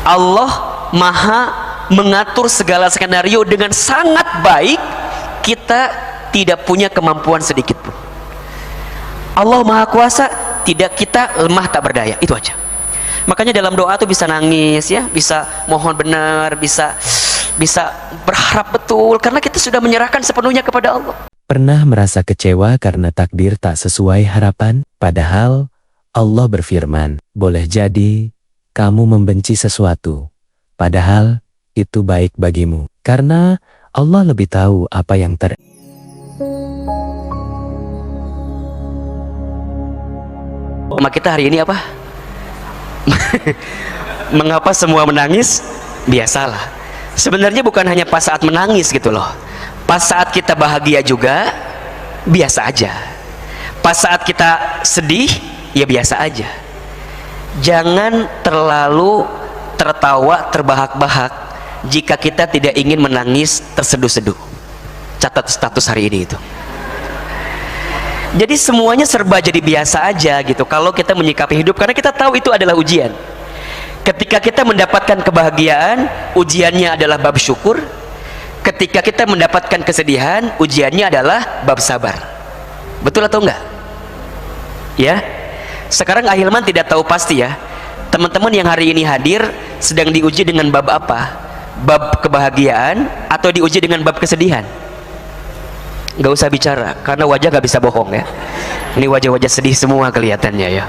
Allah maha mengatur segala skenario dengan sangat baik. Kita tidak punya kemampuan sedikit pun. Allah maha kuasa, tidak, kita lemah tak berdaya, itu aja. Makanya dalam doa tuh bisa nangis ya, bisa mohon benar, bisa berharap betul, karena kita sudah menyerahkan sepenuhnya kepada Allah. Pernah merasa kecewa karena takdir tak sesuai harapan? Padahal Allah berfirman, boleh jadi kamu membenci sesuatu, padahal itu baik bagimu, karena Allah lebih tahu apa yang Tema kita hari ini apa? Mengapa semua menangis? Biasalah. Sebenarnya bukan hanya pas saat menangis gitu loh. Pas saat kita bahagia juga biasa aja. Pas saat kita sedih ya biasa aja. Jangan terlalu tertawa terbahak-bahak jika kita tidak ingin menangis terseduh-seduh. Catat status hari ini itu. Jadi semuanya serba jadi biasa aja gitu kalau kita menyikapi hidup, karena kita tahu itu adalah ujian. Ketika kita mendapatkan kebahagiaan, ujiannya adalah bab syukur. Ketika kita mendapatkan kesedihan, ujiannya adalah bab sabar. Betul atau enggak? Ya. Sekarang Ahilman tidak tahu pasti ya, teman-teman yang hari ini hadir sedang diuji dengan bab apa? Bab kebahagiaan atau diuji dengan bab kesedihan? Gak usah bicara, karena wajah gak bisa bohong ya. Ini wajah-wajah sedih semua kelihatannya ya.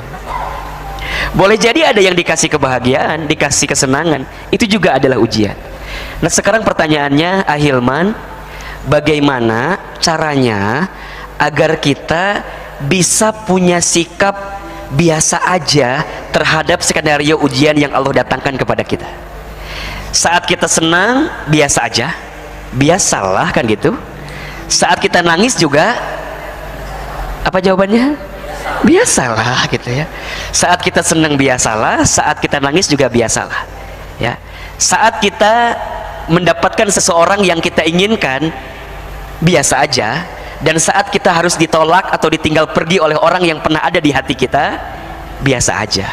Boleh jadi ada yang dikasih kebahagiaan, dikasih kesenangan, itu juga adalah ujian. Nah sekarang pertanyaannya, Ahilman, bagaimana caranya agar kita bisa punya sikap biasa aja terhadap skenario ujian yang Allah datangkan kepada kita? Saat kita senang, biasa aja, biasalah kan gitu. Saat kita nangis juga, apa jawabannya? Biasalah gitu ya. Saat kita senang biasalah, saat kita nangis juga biasalah ya. Saat kita mendapatkan seseorang yang kita inginkan, biasa aja. Dan saat kita harus ditolak atau ditinggal pergi oleh orang yang pernah ada di hati kita, biasa aja.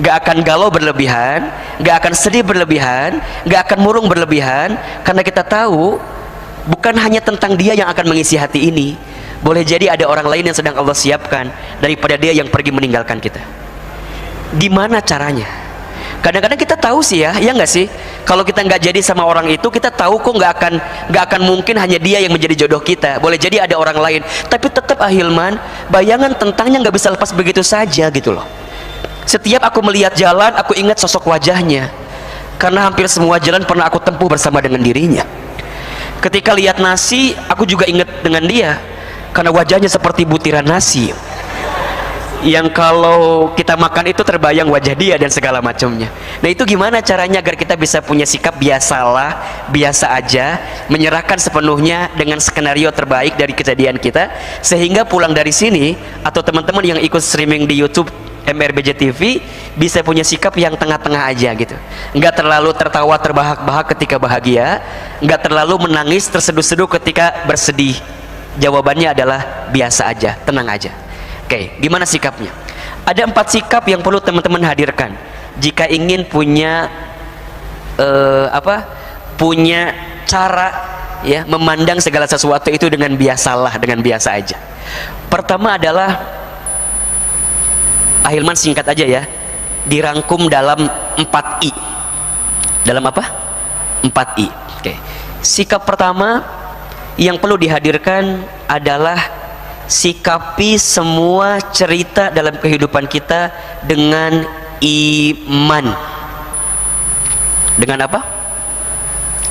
Gak akan galau berlebihan, gak akan sedih berlebihan, gak akan murung berlebihan, karena kita tahu bukan hanya tentang dia yang akan mengisi hati ini. Boleh jadi ada orang lain yang sedang Allah siapkan daripada dia yang pergi meninggalkan kita. Gimana caranya? Kadang-kadang kita tahu sih ya, ya nggak sih? Kalau kita nggak jadi sama orang itu, kita tahu kok nggak akan mungkin hanya dia yang menjadi jodoh kita. Boleh jadi ada orang lain, tapi tetap Ahilman, bayangan tentangnya nggak bisa lepas begitu saja gitu loh. Setiap aku melihat jalan, aku ingat sosok wajahnya, karena hampir semua jalan pernah aku tempuh bersama dengan dirinya. Ketika lihat nasi, aku juga ingat dengan dia, karena wajahnya seperti butiran nasi yang kalau kita makan itu terbayang wajah dia dan segala macamnya. Nah itu gimana caranya agar kita bisa punya sikap biasalah, biasa aja, menyerahkan sepenuhnya dengan skenario terbaik dari kejadian kita, sehingga pulang dari sini atau teman-teman yang ikut streaming di YouTube MRBJ TV bisa punya sikap yang tengah-tengah aja gitu. Nggak terlalu tertawa terbahak-bahak ketika bahagia, nggak terlalu menangis terseduh-seduh ketika bersedih. Jawabannya adalah biasa aja, tenang aja. Oke, gimana sikapnya? Ada 4 sikap yang perlu teman-teman hadirkan jika ingin punya punya cara ya memandang segala sesuatu itu dengan biasalah, dengan biasa aja. Pertama adalah, Ahilman singkat aja ya, dirangkum dalam 4I. Dalam apa? 4I. Oke. Sikap pertama yang perlu dihadirkan adalah sikapi semua cerita dalam kehidupan kita dengan iman. Dengan apa?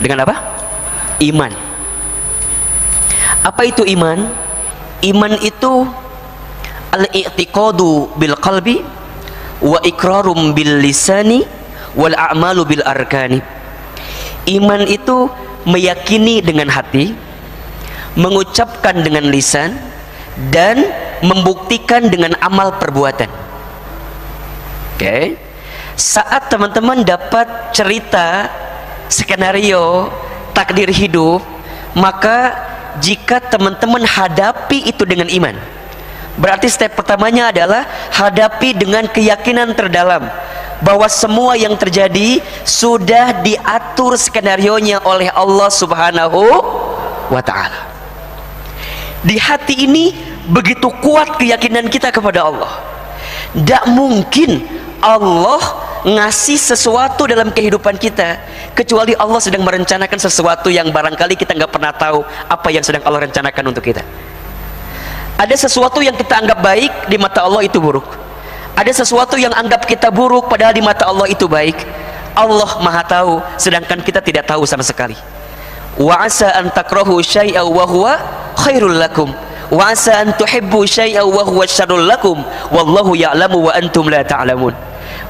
Dengan apa? Iman. Apa itu iman? Iman itu al-i'tiqadu bil qalbi wa iqrarum bil lisani wal a'malu bil arkani. Iman itu meyakini dengan hati, mengucapkan dengan lisan, dan membuktikan dengan amal perbuatan. Oke. Saat teman-teman dapat cerita skenario takdir hidup, maka jika teman-teman hadapi itu dengan iman, berarti step pertamanya adalah hadapi dengan keyakinan terdalam bahwa semua yang terjadi sudah diatur skenarionya oleh Allah Subhanahu wa ta'ala. Di hati ini begitu kuat keyakinan kita kepada Allah. Tidak mungkin Allah ngasih sesuatu dalam kehidupan kita kecuali Allah sedang merencanakan sesuatu yang barangkali kita nggak pernah tahu apa yang sedang Allah rencanakan untuk kita. Ada sesuatu yang kita anggap baik, di mata Allah itu buruk. Ada sesuatu yang anggap kita buruk padahal di mata Allah itu baik. Allah maha tahu, sedangkan kita tidak tahu sama sekali. Wa asa an takrahu syai'an wa huwa khairul lakum wa asa an tuhibbu syai'an wa huwa syarrul lakum wallahu ya'lamu wa antum la ta'lamun.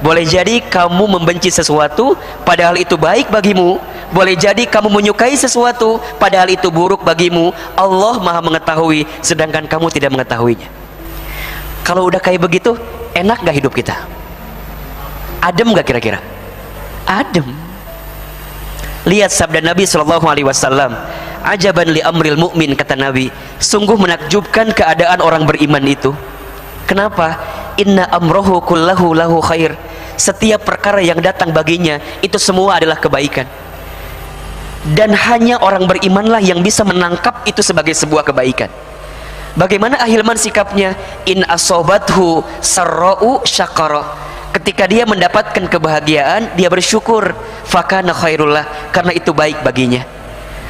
Boleh jadi kamu membenci sesuatu padahal itu baik bagimu, boleh jadi kamu menyukai sesuatu padahal itu buruk bagimu. Allah maha mengetahui sedangkan kamu tidak mengetahuinya. Kalau udah kayak begitu, enak gak hidup kita? Adem gak kira-kira? Adem. Lihat sabda Nabi SAW, ajaban li amril mu'min, kata Nabi, sungguh menakjubkan keadaan orang beriman itu. Kenapa? Inna amrohu kullahu lahu khair. Setiap perkara yang datang baginya itu semua adalah kebaikan, dan hanya orang berimanlah yang bisa menangkap itu sebagai sebuah kebaikan. Bagaimana Ahilman sikapnya? In asobathu sarra'u syakara. Ketika dia mendapatkan kebahagiaan, dia bersyukur, fakana khairullah, karena itu baik baginya.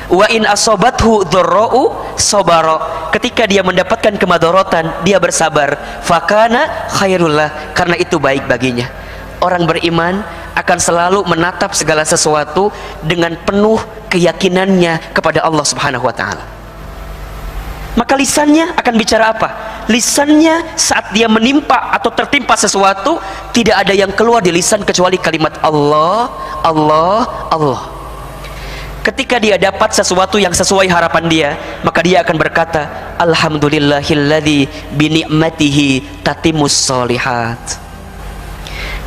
Wa in asobathu dharra'u sabara. Ketika dia mendapatkan kemadharatan, dia bersabar, fakana khairullah, karena itu baik baginya. Orang beriman akan selalu menatap segala sesuatu dengan penuh keyakinannya kepada Allah Subhanahu wa ta'ala. Maka lisannya akan bicara apa? Lisannya saat dia menimpa atau tertimpa sesuatu, tidak ada yang keluar di lisan kecuali kalimat Allah, Allah, Allah. Ketika dia dapat sesuatu yang sesuai harapan dia, maka dia akan berkata, alhamdulillahilladzi bini'matihi tatimmus sholihat.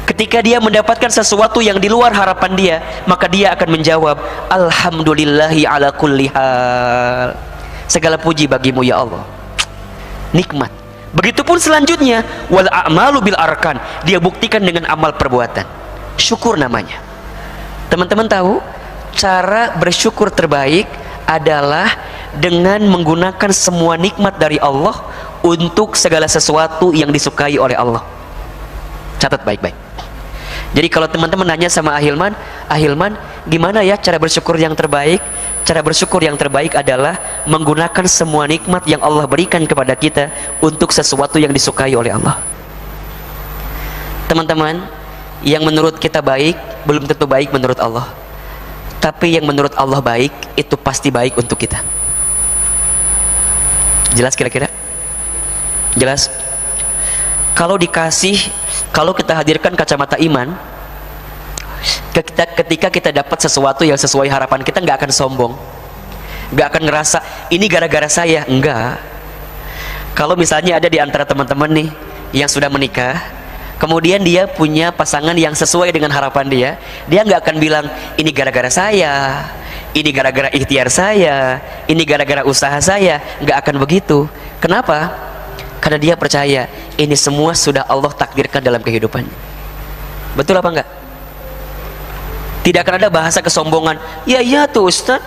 Ketika dia mendapatkan sesuatu yang di luar harapan dia, maka dia akan menjawab, alhamdulillahi ala kulli hal. Segala puji bagimu ya Allah. Nikmat. Begitupun selanjutnya, wal a'malu bil arkan. Dia buktikan dengan amal perbuatan. Syukur namanya. Teman-teman tahu, cara bersyukur terbaik adalah dengan menggunakan semua nikmat dari Allah untuk segala sesuatu yang disukai oleh Allah. Catat baik-baik. Jadi kalau teman-teman nanya sama Ahilman, Ahilman, gimana ya cara bersyukur yang terbaik? Cara bersyukur yang terbaik adalah menggunakan semua nikmat yang Allah berikan kepada kita untuk sesuatu yang disukai oleh Allah. Teman-teman, yang menurut kita baik belum tentu baik menurut Allah. Tapi yang menurut Allah baik itu pasti baik untuk kita. Jelas kira-kira? Jelas? Kalau kita hadirkan kacamata iman, ketika kita dapat sesuatu yang sesuai harapan kita, nggak akan sombong, nggak akan ngerasa ini gara-gara saya. Enggak. Kalau misalnya ada di antara teman-teman nih yang sudah menikah, kemudian dia punya pasangan yang sesuai dengan harapan dia nggak akan bilang ini gara-gara saya, ini gara-gara ikhtiar saya, ini gara-gara usaha saya. Nggak akan begitu. Kenapa? Karena dia percaya ini semua sudah Allah takdirkan dalam kehidupannya. Betul apa enggak? Tidak akan ada bahasa kesombongan. Ya iya tuh Ustaz,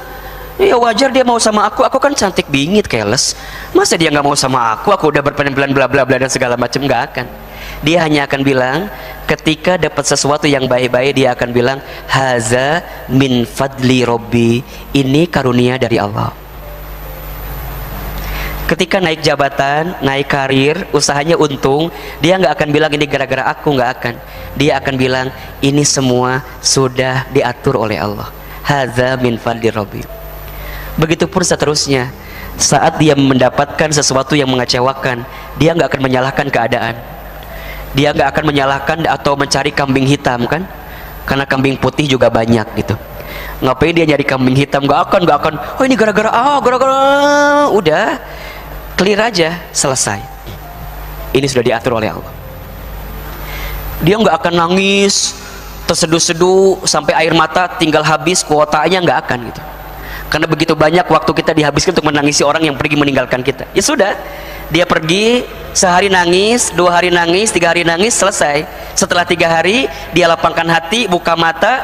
ya wajar dia mau sama aku kan cantik bingit keles. Masa dia nggak mau sama aku udah berpenampilan bla bla bla dan segala macam. Nggak akan. Dia hanya akan bilang, ketika dapat sesuatu yang baik-baik, dia akan bilang, haza min fadli robbi, ini karunia dari Allah. Ketika naik jabatan, naik karir, usahanya untung, dia nggak akan bilang ini gara-gara aku, nggak akan. Dia akan bilang ini semua sudah diatur oleh Allah. Hadza min fadli rabbi. Begitupun seterusnya. Saat dia mendapatkan sesuatu yang mengecewakan, dia nggak akan menyalahkan keadaan. Dia nggak akan menyalahkan atau mencari kambing hitam, kan? Karena kambing putih juga banyak gitu. Ngapain dia nyari kambing hitam? Nggak akan. Oh ini gara-gara udah. Clear aja, selesai. Ini sudah diatur oleh Allah. Dia nggak akan nangis, terseduh-seduh sampai air mata tinggal habis kuotanya, nggak akan gitu. Karena begitu banyak waktu kita dihabiskan untuk menangisi orang yang pergi meninggalkan kita. Ya sudah, Dia pergi, sehari nangis, 2 hari nangis, 3 hari nangis, selesai. Setelah 3 hari dia lapangkan hati, buka mata,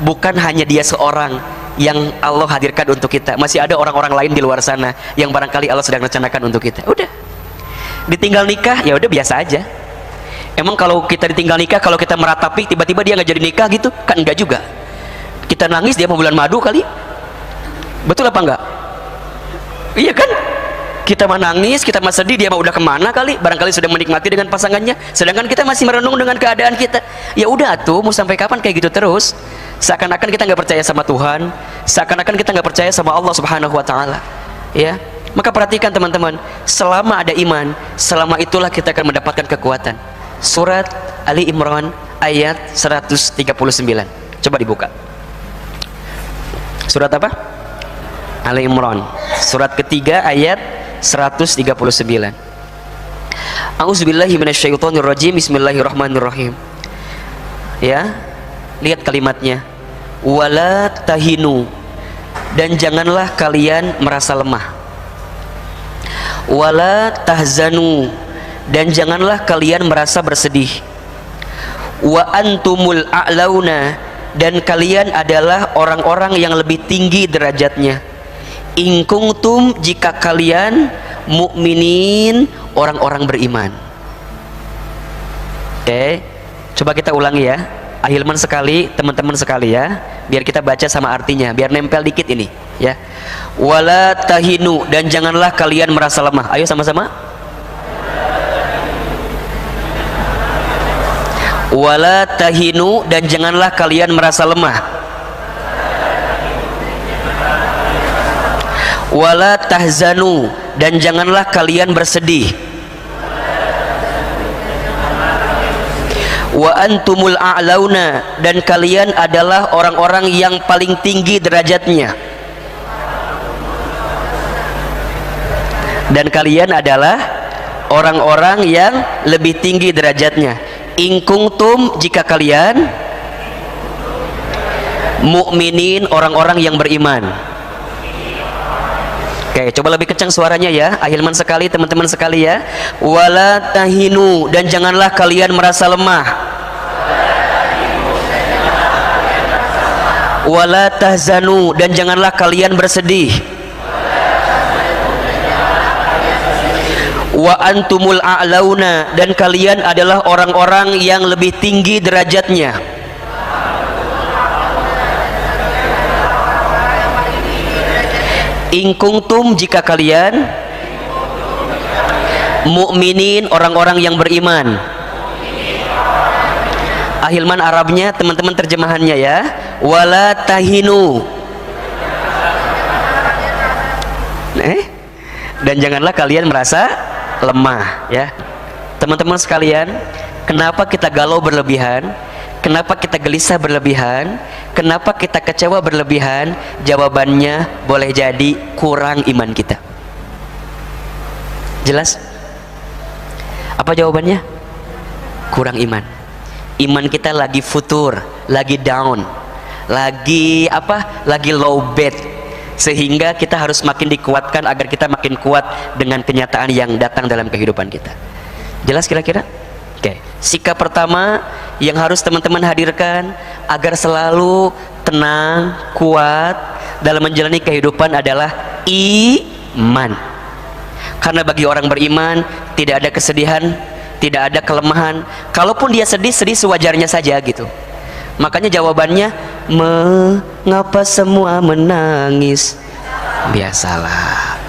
bukan hanya dia seorang yang Allah hadirkan untuk kita, masih ada orang-orang lain di luar sana yang barangkali Allah sedang rencanakan untuk kita. Udah, ditinggal nikah, ya udah biasa aja. Emang kalau kita ditinggal nikah, kalau kita meratapi tiba-tiba dia nggak jadi nikah gitu kan? Enggak juga. Kita nangis dia mau bulan madu kali, betul apa enggak? Iya kan? Kita mah nangis, kita mah sedih, dia mah udah kemana kali, barangkali sudah menikmati dengan pasangannya, sedangkan kita masih merenung dengan keadaan kita. Ya udah tuh, mau sampai kapan kayak gitu terus? Seakan-akan kita nggak percaya sama Tuhan, seakan-akan kita nggak percaya sama Allah Subhanahu Wa Taala. Ya, maka perhatikan teman-teman, selama ada iman, selama itulah kita akan mendapatkan kekuatan. Surat Ali Imran ayat 139. Coba dibuka. Surat apa? Ali Imran, surat ketiga ayat 139. A'udzubillahi minasyaitonirrajim. Bismillahirrahmanirrahim. Ya, lihat kalimatnya. Wala tahinu, dan janganlah kalian merasa lemah. Wala tahzanu, dan janganlah kalian merasa bersedih. Wa antumul a'launa, dan kalian adalah orang-orang yang lebih tinggi derajatnya. In kuntum, jika kalian mukminin, orang-orang beriman. Oke, coba kita ulangi ya, ahilman sekali, teman-teman sekali ya, biar kita baca sama artinya, biar nempel dikit ini ya. Wala tahinu, dan janganlah kalian merasa lemah. Ayo sama-sama. Wala tahinu, dan janganlah kalian merasa lemah. Wala tahzanu, dan janganlah kalian bersedih. Wa antumul a'launa, dan kalian adalah orang-orang yang paling tinggi derajatnya. Dan kalian adalah orang-orang yang lebih tinggi derajatnya. In kuntum, jika kalian mukminin, orang-orang yang beriman. Oke, coba lebih kencang suaranya ya, ahilman sekali, teman-teman sekali ya. Wala tahinu, dan janganlah kalian merasa lemah. Wala tahzanu, dan janganlah kalian bersedih. Wa antumul a'launa, dan kalian adalah orang-orang yang lebih tinggi derajatnya. In kuntum, jika kalian mukminin, orang-orang yang beriman. Ahilman Arabnya, teman-teman terjemahannya ya. Wala tahinu, dan janganlah kalian merasa lemah ya. Teman-teman sekalian, kenapa kita galau berlebihan? Kenapa kita gelisah berlebihan? Kenapa kita kecewa berlebihan? Jawabannya boleh jadi kurang iman kita. Jelas? Apa jawabannya? Kurang iman. Iman kita lagi futur, lagi down, lagi apa? Lagi low bed. Sehingga kita harus makin dikuatkan agar kita makin kuat dengan kenyataan yang datang dalam kehidupan kita. Jelas kira-kira? Oke. Sikap pertama yang harus teman-teman hadirkan agar selalu tenang, kuat dalam menjalani kehidupan adalah iman. Karena bagi orang beriman tidak ada kesedihan, tidak ada kelemahan. Kalaupun dia sedih, sedih sewajarnya saja gitu. Makanya jawabannya, mengapa semua menangis? Biasalah,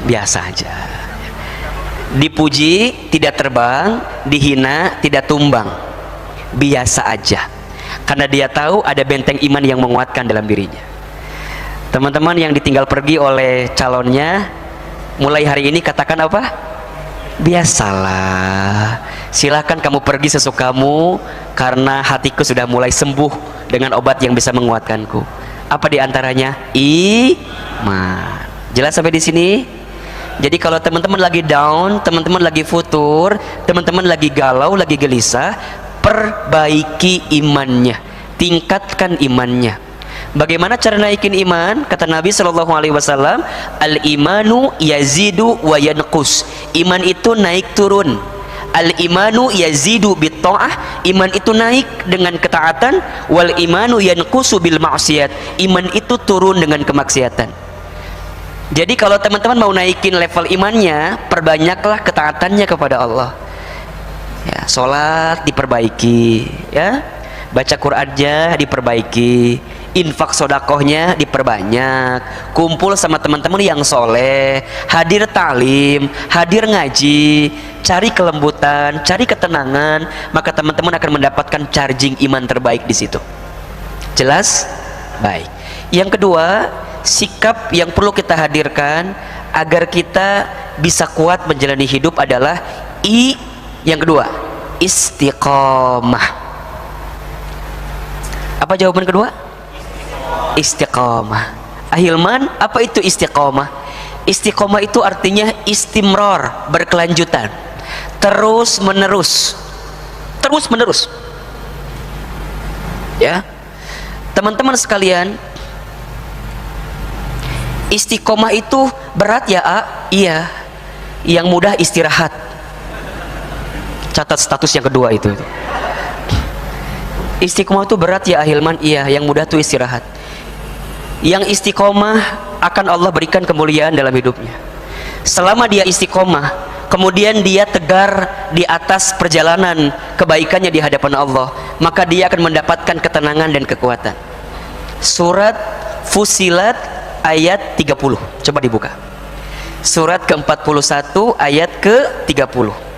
biasa aja. Dipuji tidak terbang, dihina tidak tumbang, biasa aja. Karena dia tahu ada benteng iman yang menguatkan dalam dirinya. Teman-teman yang ditinggal pergi oleh calonnya, mulai hari ini katakan apa? Biasalah, silakan kamu pergi sesukamu, karena hatiku sudah mulai sembuh dengan obat yang bisa menguatkanku. Apa diantaranya? Iman. Jelas sampai di sini? Jadi kalau teman-teman lagi down, teman-teman lagi futur, teman-teman lagi galau, lagi gelisah, perbaiki imannya, tingkatkan imannya. Bagaimana cara naikin iman? Kata Nabi Shallallahu Alaihi Wasallam, al imanu yazidu wa yanqus. Iman itu naik turun. Al imanu yazidu bit ta'ah. Iman itu naik dengan ketaatan. Wal imanu yanqusu bil ma'siyat. Iman itu turun dengan kemaksiatan. Jadi kalau teman-teman mau naikin level imannya, perbanyaklah ketaatannya kepada Allah. Ya, sholat diperbaiki, ya, baca Qur'annya diperbaiki, infak sodakohnya diperbanyak, kumpul sama teman-teman yang soleh, hadir ta'lim, hadir ngaji, cari kelembutan, cari ketenangan, maka teman-teman akan mendapatkan charging iman terbaik di situ. Jelas? Baik. Yang kedua, sikap yang perlu kita hadirkan agar kita bisa kuat menjalani hidup adalah yang kedua, istiqomah. Apa jawaban kedua? Istiqomah. Ahilman, apa itu istiqomah? Istiqomah itu artinya istimror, berkelanjutan, terus menerus, terus menerus. Ya, teman-teman sekalian, istiqomah itu berat ya, iya. Yang mudah istirahat. Catat status yang kedua itu. Istiqomah itu berat ya Ahilman, iya. Yang mudah itu istirahat. Yang istiqomah akan Allah berikan kemuliaan dalam hidupnya. Selama dia istiqomah, kemudian dia tegar di atas perjalanan kebaikannya di hadapan Allah, maka dia akan mendapatkan ketenangan dan kekuatan. Surat Fusilat ayat 30. Coba dibuka. Surat ke-41 ayat ke-30.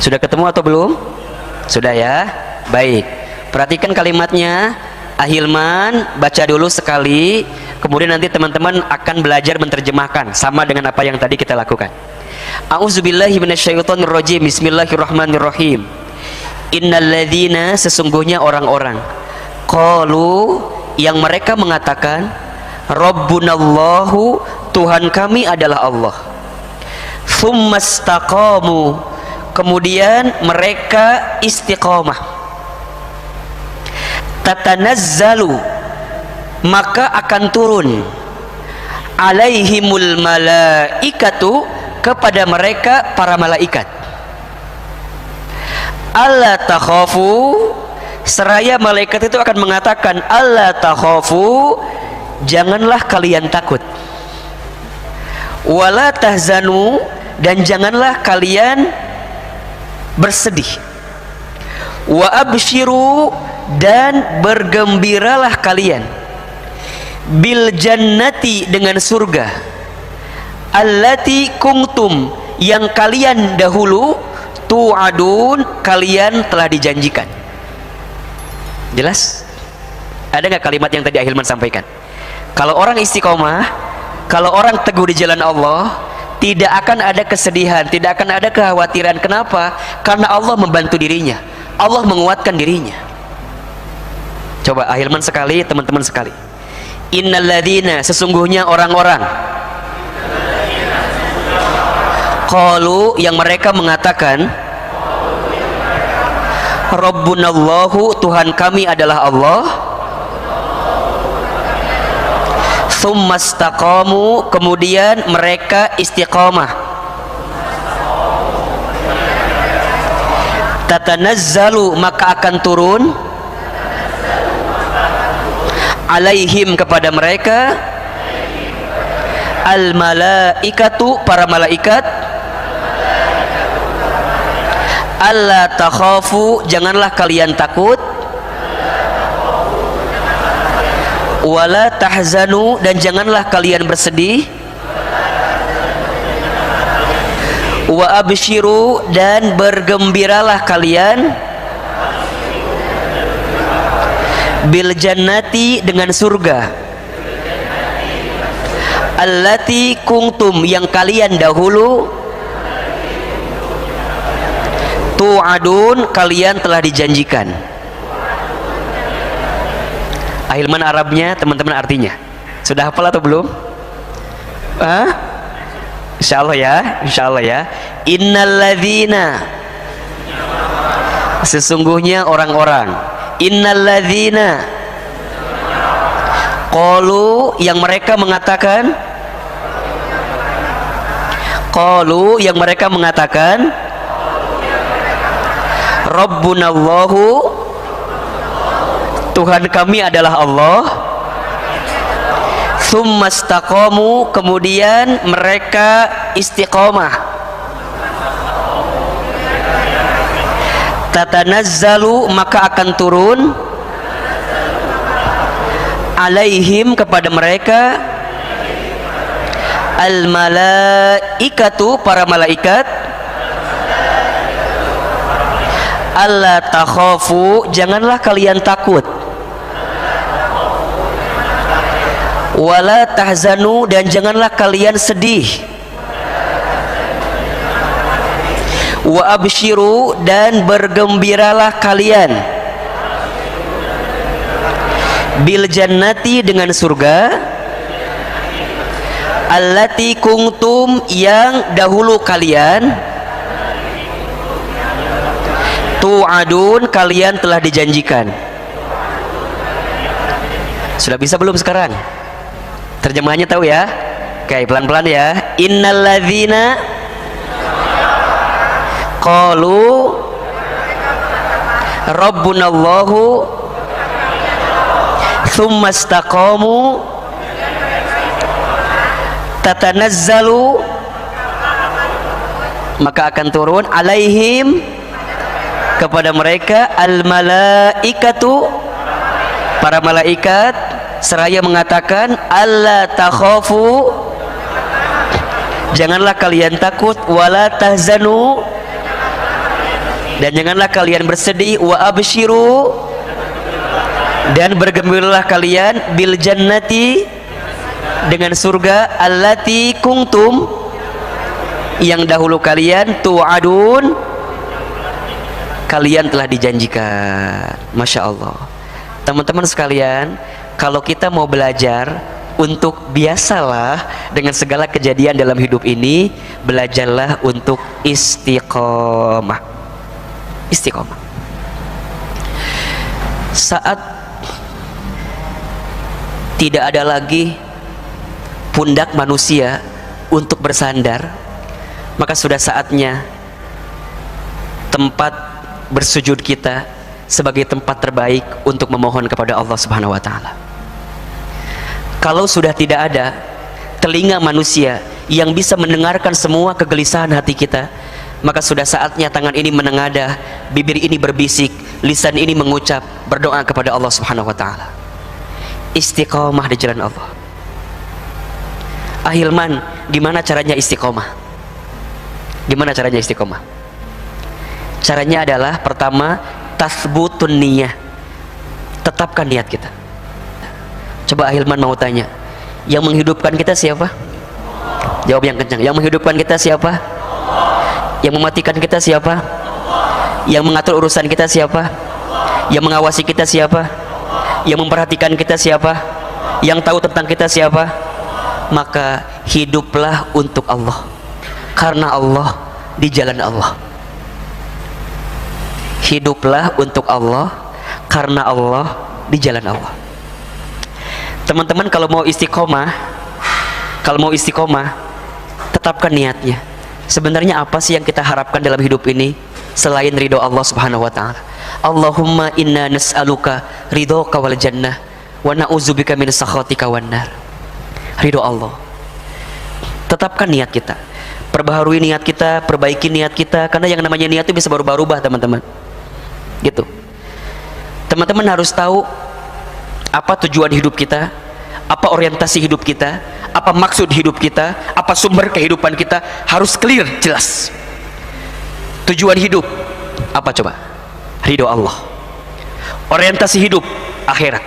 Sudah ketemu atau belum? Sudah ya? Baik. Perhatikan kalimatnya. Ahilman, baca dulu sekali. Kemudian nanti teman-teman akan belajar menerjemahkan sama dengan apa yang tadi kita lakukan. A'udzubillahi minasyaitonirrajim. Bismillahirrahmanirrahim. Innalladzina, sesungguhnya orang-orang, qalu, yang mereka mengatakan, Rabbunallahu, Tuhan kami adalah Allah. Tsumastaqamu, kemudian mereka istiqomah. Tatanazzalu, maka akan turun, alaihimul malaikatu, kepada mereka para malaikat. Alla takhafu, seraya malaikat itu akan mengatakan, alla takhafu, janganlah kalian takut. Wala tahzanu, dan janganlah kalian bersedih. Wa abshiru, dan bergembiralah kalian, bil jannati, dengan surga, allati kuntum, yang kalian dahulu, tu'adun, kalian telah dijanjikan. Jelas? Ada nggak kalimat yang tadi Ahilman sampaikan? Kalau orang istiqomah, kalau orang teguh di jalan Allah, tidak akan ada kesedihan, tidak akan ada kekhawatiran. Kenapa? Karena Allah membantu dirinya, Allah menguatkan dirinya. Coba Ahilman sekali, teman-teman sekali. Innalladzina, sesungguhnya orang-orang, qalu, yang mereka mengatakan, Rabbunallahu, Tuhan kami adalah Allah. Tsumastaqamu, kemudian mereka istiqomah. Tatanazzalu, maka akan turun, alaihim, kepada mereka, al malaikatu, para malaikat, alla takhafu, janganlah kalian takut, wala tahzanu, dan janganlah kalian bersedih, wa abshiru, dan bergembiralah kalian, bil jannati, dengan surga, allati kuntum, yang kalian dahulu, tu'adun, kalian telah dijanjikan. Ahilman Arabnya, teman-teman, artinya sudah hafal atau belum? Insya Allah ya, insya Allah ya. Innalladzina, sesungguhnya orang-orang, innalladzina qalu, yang mereka mengatakan, qalu, yang mereka mengatakan, Rabbunallahu, Tuhan kami adalah Allah, tsumma istaqamu, kemudian mereka istiqomah, tatanazzalu, maka akan turun, alaihim, kepada mereka, al malaikatu, para malaikat, alla takhafu, janganlah kalian takut, wala tahzanu, dan janganlah kalian sedih, wa abshiru, dan bergembiralah kalian, bil jannati, dengan surga, allati kuntum, yang dahulu kalian, tu'adun, kalian telah dijanjikan. Sudah bisa belum sekarang? Terjemahannya tahu ya? Oke, pelan-pelan ya. Innalladzina qalu Rabbunallahu tsumma istaqamu tatanazzalu, maka akan turun, alaihim, kepada mereka, al malaikatu, para malaikat, seraya mengatakan, alla takhafu, janganlah kalian takut, wala tahzanu, dan janganlah kalian bersedih, wa abshiru, dan bergembiralah kalian, bil jannati, dengan surga, allati kuntum, yang dahulu kalian, tu'adun, kalian telah dijanjikan. Masya Allah. Teman-teman sekalian, kalau kita mau belajar untuk biasalah dengan segala kejadian dalam hidup ini, belajarlah untuk istiqomah. Istiqomah. Saat tidak ada lagi pundak manusia untuk bersandar, maka sudah saatnya tempat bersujud kita sebagai tempat terbaik untuk memohon kepada Allah Subhanahu wa taala. Kalau sudah tidak ada telinga manusia yang bisa mendengarkan semua kegelisahan hati kita, maka sudah saatnya tangan ini menengadah, bibir ini berbisik, lisan ini mengucap, berdoa kepada Allah Subhanahu wa taala. Istiqomah di jalan Allah. Ahilman, gimana caranya istiqomah? Gimana caranya istiqomah? Caranya adalah, pertama, tasbutun niyah, tetapkan niat kita. Coba Ahilman mau tanya, yang menghidupkan kita siapa? Jawab yang kencang. Yang menghidupkan kita siapa? Yang mematikan kita siapa? Yang mengatur urusan kita siapa? Yang mengawasi kita siapa? Yang memperhatikan kita siapa? Yang tahu tentang kita siapa? Maka hiduplah untuk Allah, karena Allah, di jalan Allah. Hiduplah untuk Allah, karena Allah, di jalan Allah. Teman-teman, kalau mau istiqomah, tetapkan niatnya. Sebenarnya apa sih yang kita harapkan dalam hidup ini selain ridho Allah Subhanahu wa taala? Allahumma inna nas'aluka ridhoka wal jannah wa na'udzubika min sakhatika wan nar. Ridho Allah. Tetapkan niat kita. Perbaharui niat kita, perbaiki niat kita, karena yang namanya niat itu bisa berubah-ubah, teman-teman. Gitu. Teman-teman harus tahu apa tujuan hidup kita, apa orientasi hidup kita, apa maksud hidup kita, apa sumber kehidupan kita, harus clear, jelas. Tujuan hidup apa coba? Ridho Allah. Orientasi hidup akhirat.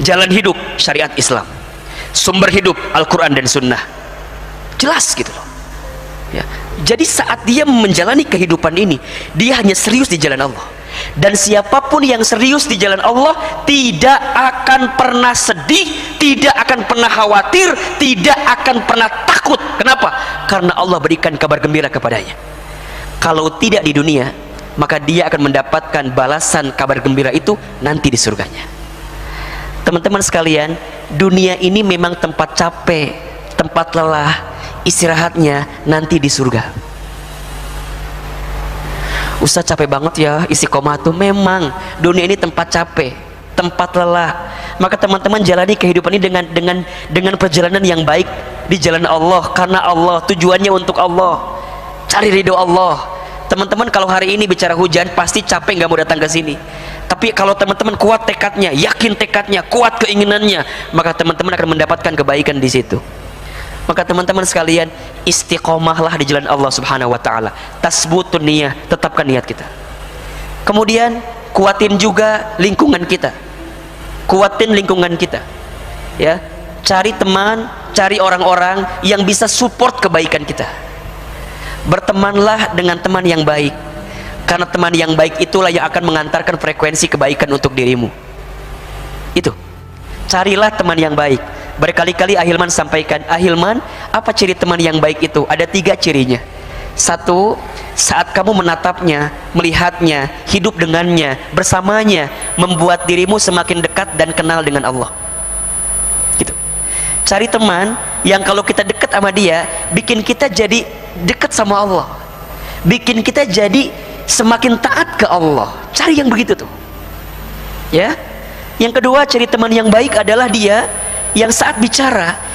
Jalan hidup syariat Islam. Sumber hidup Al-Quran dan Sunnah. Jelas gitu loh ya. Jadi saat dia menjalani kehidupan ini, dia hanya serius di jalan Allah. Dan siapapun yang serius di jalan Allah tidak akan pernah sedih, tidak akan pernah khawatir, tidak akan pernah takut. Kenapa? Karena Allah berikan kabar gembira kepadanya. Kalau tidak di dunia, maka dia akan mendapatkan balasan kabar gembira itu nanti di surganya. Teman-teman sekalian, dunia ini memang tempat capek, tempat lelah, istirahatnya nanti di surga. Ustaz capek banget ya istiqomah tuh. Memang dunia ini tempat capek, tempat lelah. Maka teman-teman jalani kehidupan ini dengan perjalanan yang baik di jalan Allah, karena Allah, tujuannya untuk Allah, cari ridho Allah. Teman-teman kalau hari ini bicara hujan pasti capek nggak mau datang ke sini. Tapi kalau teman-teman kuat tekadnya, yakin tekadnya, kuat keinginannya, maka teman-teman akan mendapatkan kebaikan di situ. Maka teman-teman sekalian, istiqomahlah di jalan Allah Subhanahu wa taala. Tasbutun niyah, tetapkan niat kita. Kemudian kuatin juga lingkungan kita. Kuatin lingkungan kita. Ya, cari teman, cari orang-orang yang bisa support kebaikan kita. Bertemanlah dengan teman yang baik. Karena teman yang baik itulah yang akan mengantarkan frekuensi kebaikan untuk dirimu. Itu. Carilah teman yang baik. Berkali-kali Ahilman sampaikan, Ahilman, apa ciri teman yang baik itu? Ada 3 cirinya. 1, saat kamu menatapnya, melihatnya, hidup dengannya, bersamanya, membuat dirimu semakin dekat dan kenal dengan Allah. Gitu. Cari teman yang kalau kita dekat sama dia, bikin kita jadi dekat sama Allah, bikin kita jadi semakin taat ke Allah. Cari yang begitu tuh. Ya. Yang kedua, ciri teman yang baik adalah dia yang saat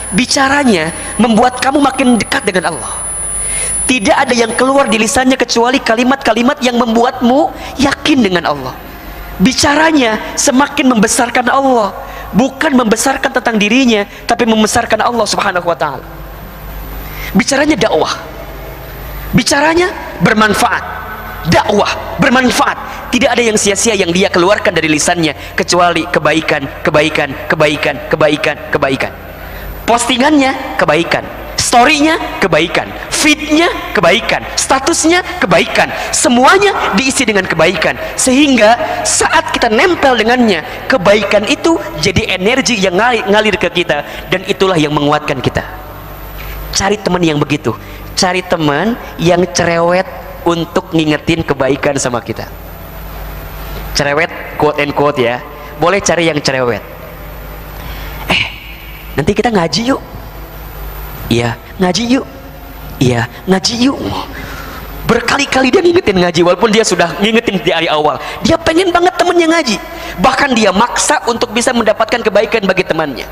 bicaranya membuat kamu makin dekat dengan Allah. Tidak ada yang keluar di lisannya kecuali kalimat-kalimat yang membuatmu yakin dengan Allah. Bicaranya semakin membesarkan Allah, bukan membesarkan tentang dirinya, tapi membesarkan Allah Subhanahu wa taala. Bicaranya dakwah, bicaranya bermanfaat, dakwah bermanfaat. Tidak ada yang sia-sia yang dia keluarkan dari lisannya kecuali kebaikan, kebaikan, kebaikan, kebaikan, kebaikan. Postingannya kebaikan, storynya kebaikan, feednya kebaikan, statusnya kebaikan, semuanya diisi dengan kebaikan. Sehingga saat kita nempel dengannya, kebaikan itu jadi energi yang ngalir ke kita, dan itulah yang menguatkan kita. Cari teman yang begitu. Cari teman yang cerewet untuk ngingetin kebaikan sama kita. Cerewet, quote and quote ya. Boleh cari yang cerewet. Nanti kita ngaji yuk. Iya, ngaji yuk. Iya, ngaji yuk. Berkali-kali dia ngingetin ngaji, walaupun dia sudah ngingetin di hari awal. Dia pengen banget temennya ngaji. Bahkan dia maksa untuk bisa mendapatkan kebaikan bagi temannya.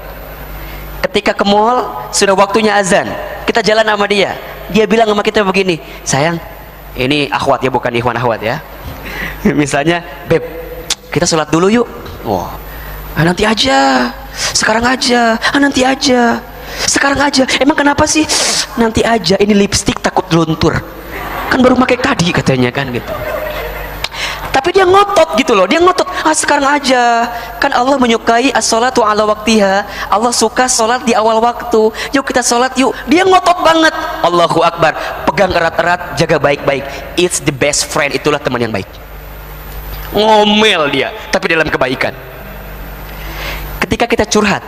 Ketika ke mall, sudah waktunya azan, kita jalan sama dia. Dia bilang sama kita begini, sayang, ini akhwat ya, bukan ikhwan akhwat ya. Misalnya, beb, kita sholat dulu yuk. Wah, nanti aja, sekarang aja, nanti aja, sekarang aja. Emang kenapa sih? Nanti aja, ini lipstik takut luntur. Kan baru pakai tadi katanya kan gitu. Tapi dia ngotot gitu loh, dia ngotot, sekarang aja. Kan Allah menyukai as-sholatu ala waktiha. Allah suka sholat di awal waktu. Yuk kita sholat yuk. Dia ngotot banget. Allahu Akbar. Pegang erat-erat, jaga baik-baik. It's the best friend. Itulah teman yang baik. Ngomel dia, tapi dalam kebaikan. Ketika kita curhat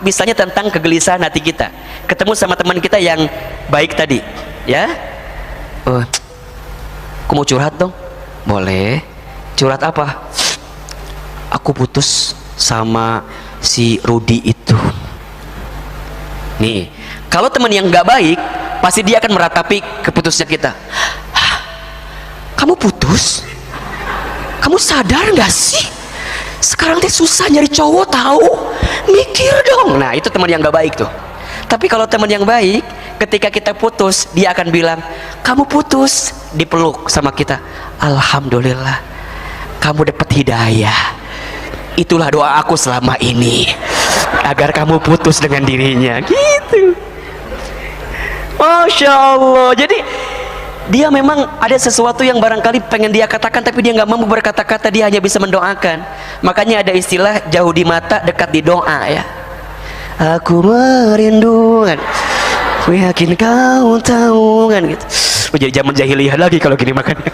misalnya tentang kegelisahan hati kita, ketemu sama teman kita yang baik tadi, ya, aku mau curhat dong. Boleh. Curhat apa? Aku putus sama si Rudi itu. Nih, kalau teman yang nggak baik, pasti dia akan meratapi keputusnya kita. Hah, kamu putus? Kamu sadar nggak sih? Sekarang teh susah nyari cowok tahu. Mikir dong. Nah, itu teman yang nggak baik tuh. Tapi kalau teman yang baik, ketika kita putus, dia akan bilang, kamu putus, dipeluk sama kita. Alhamdulillah, kamu dapat hidayah. Itulah doa aku selama ini, agar kamu putus dengan dirinya. Gitu. Masya Allah. Jadi dia memang ada sesuatu yang barangkali pengen dia katakan, tapi dia nggak mampu berkata-kata, dia hanya bisa mendoakan. Makanya ada istilah jauh di mata, dekat di doa ya. Aku merindu kan, aku yakin kau tahu kan gitu. Jadi zaman jahiliyah lagi kalau gini makannya.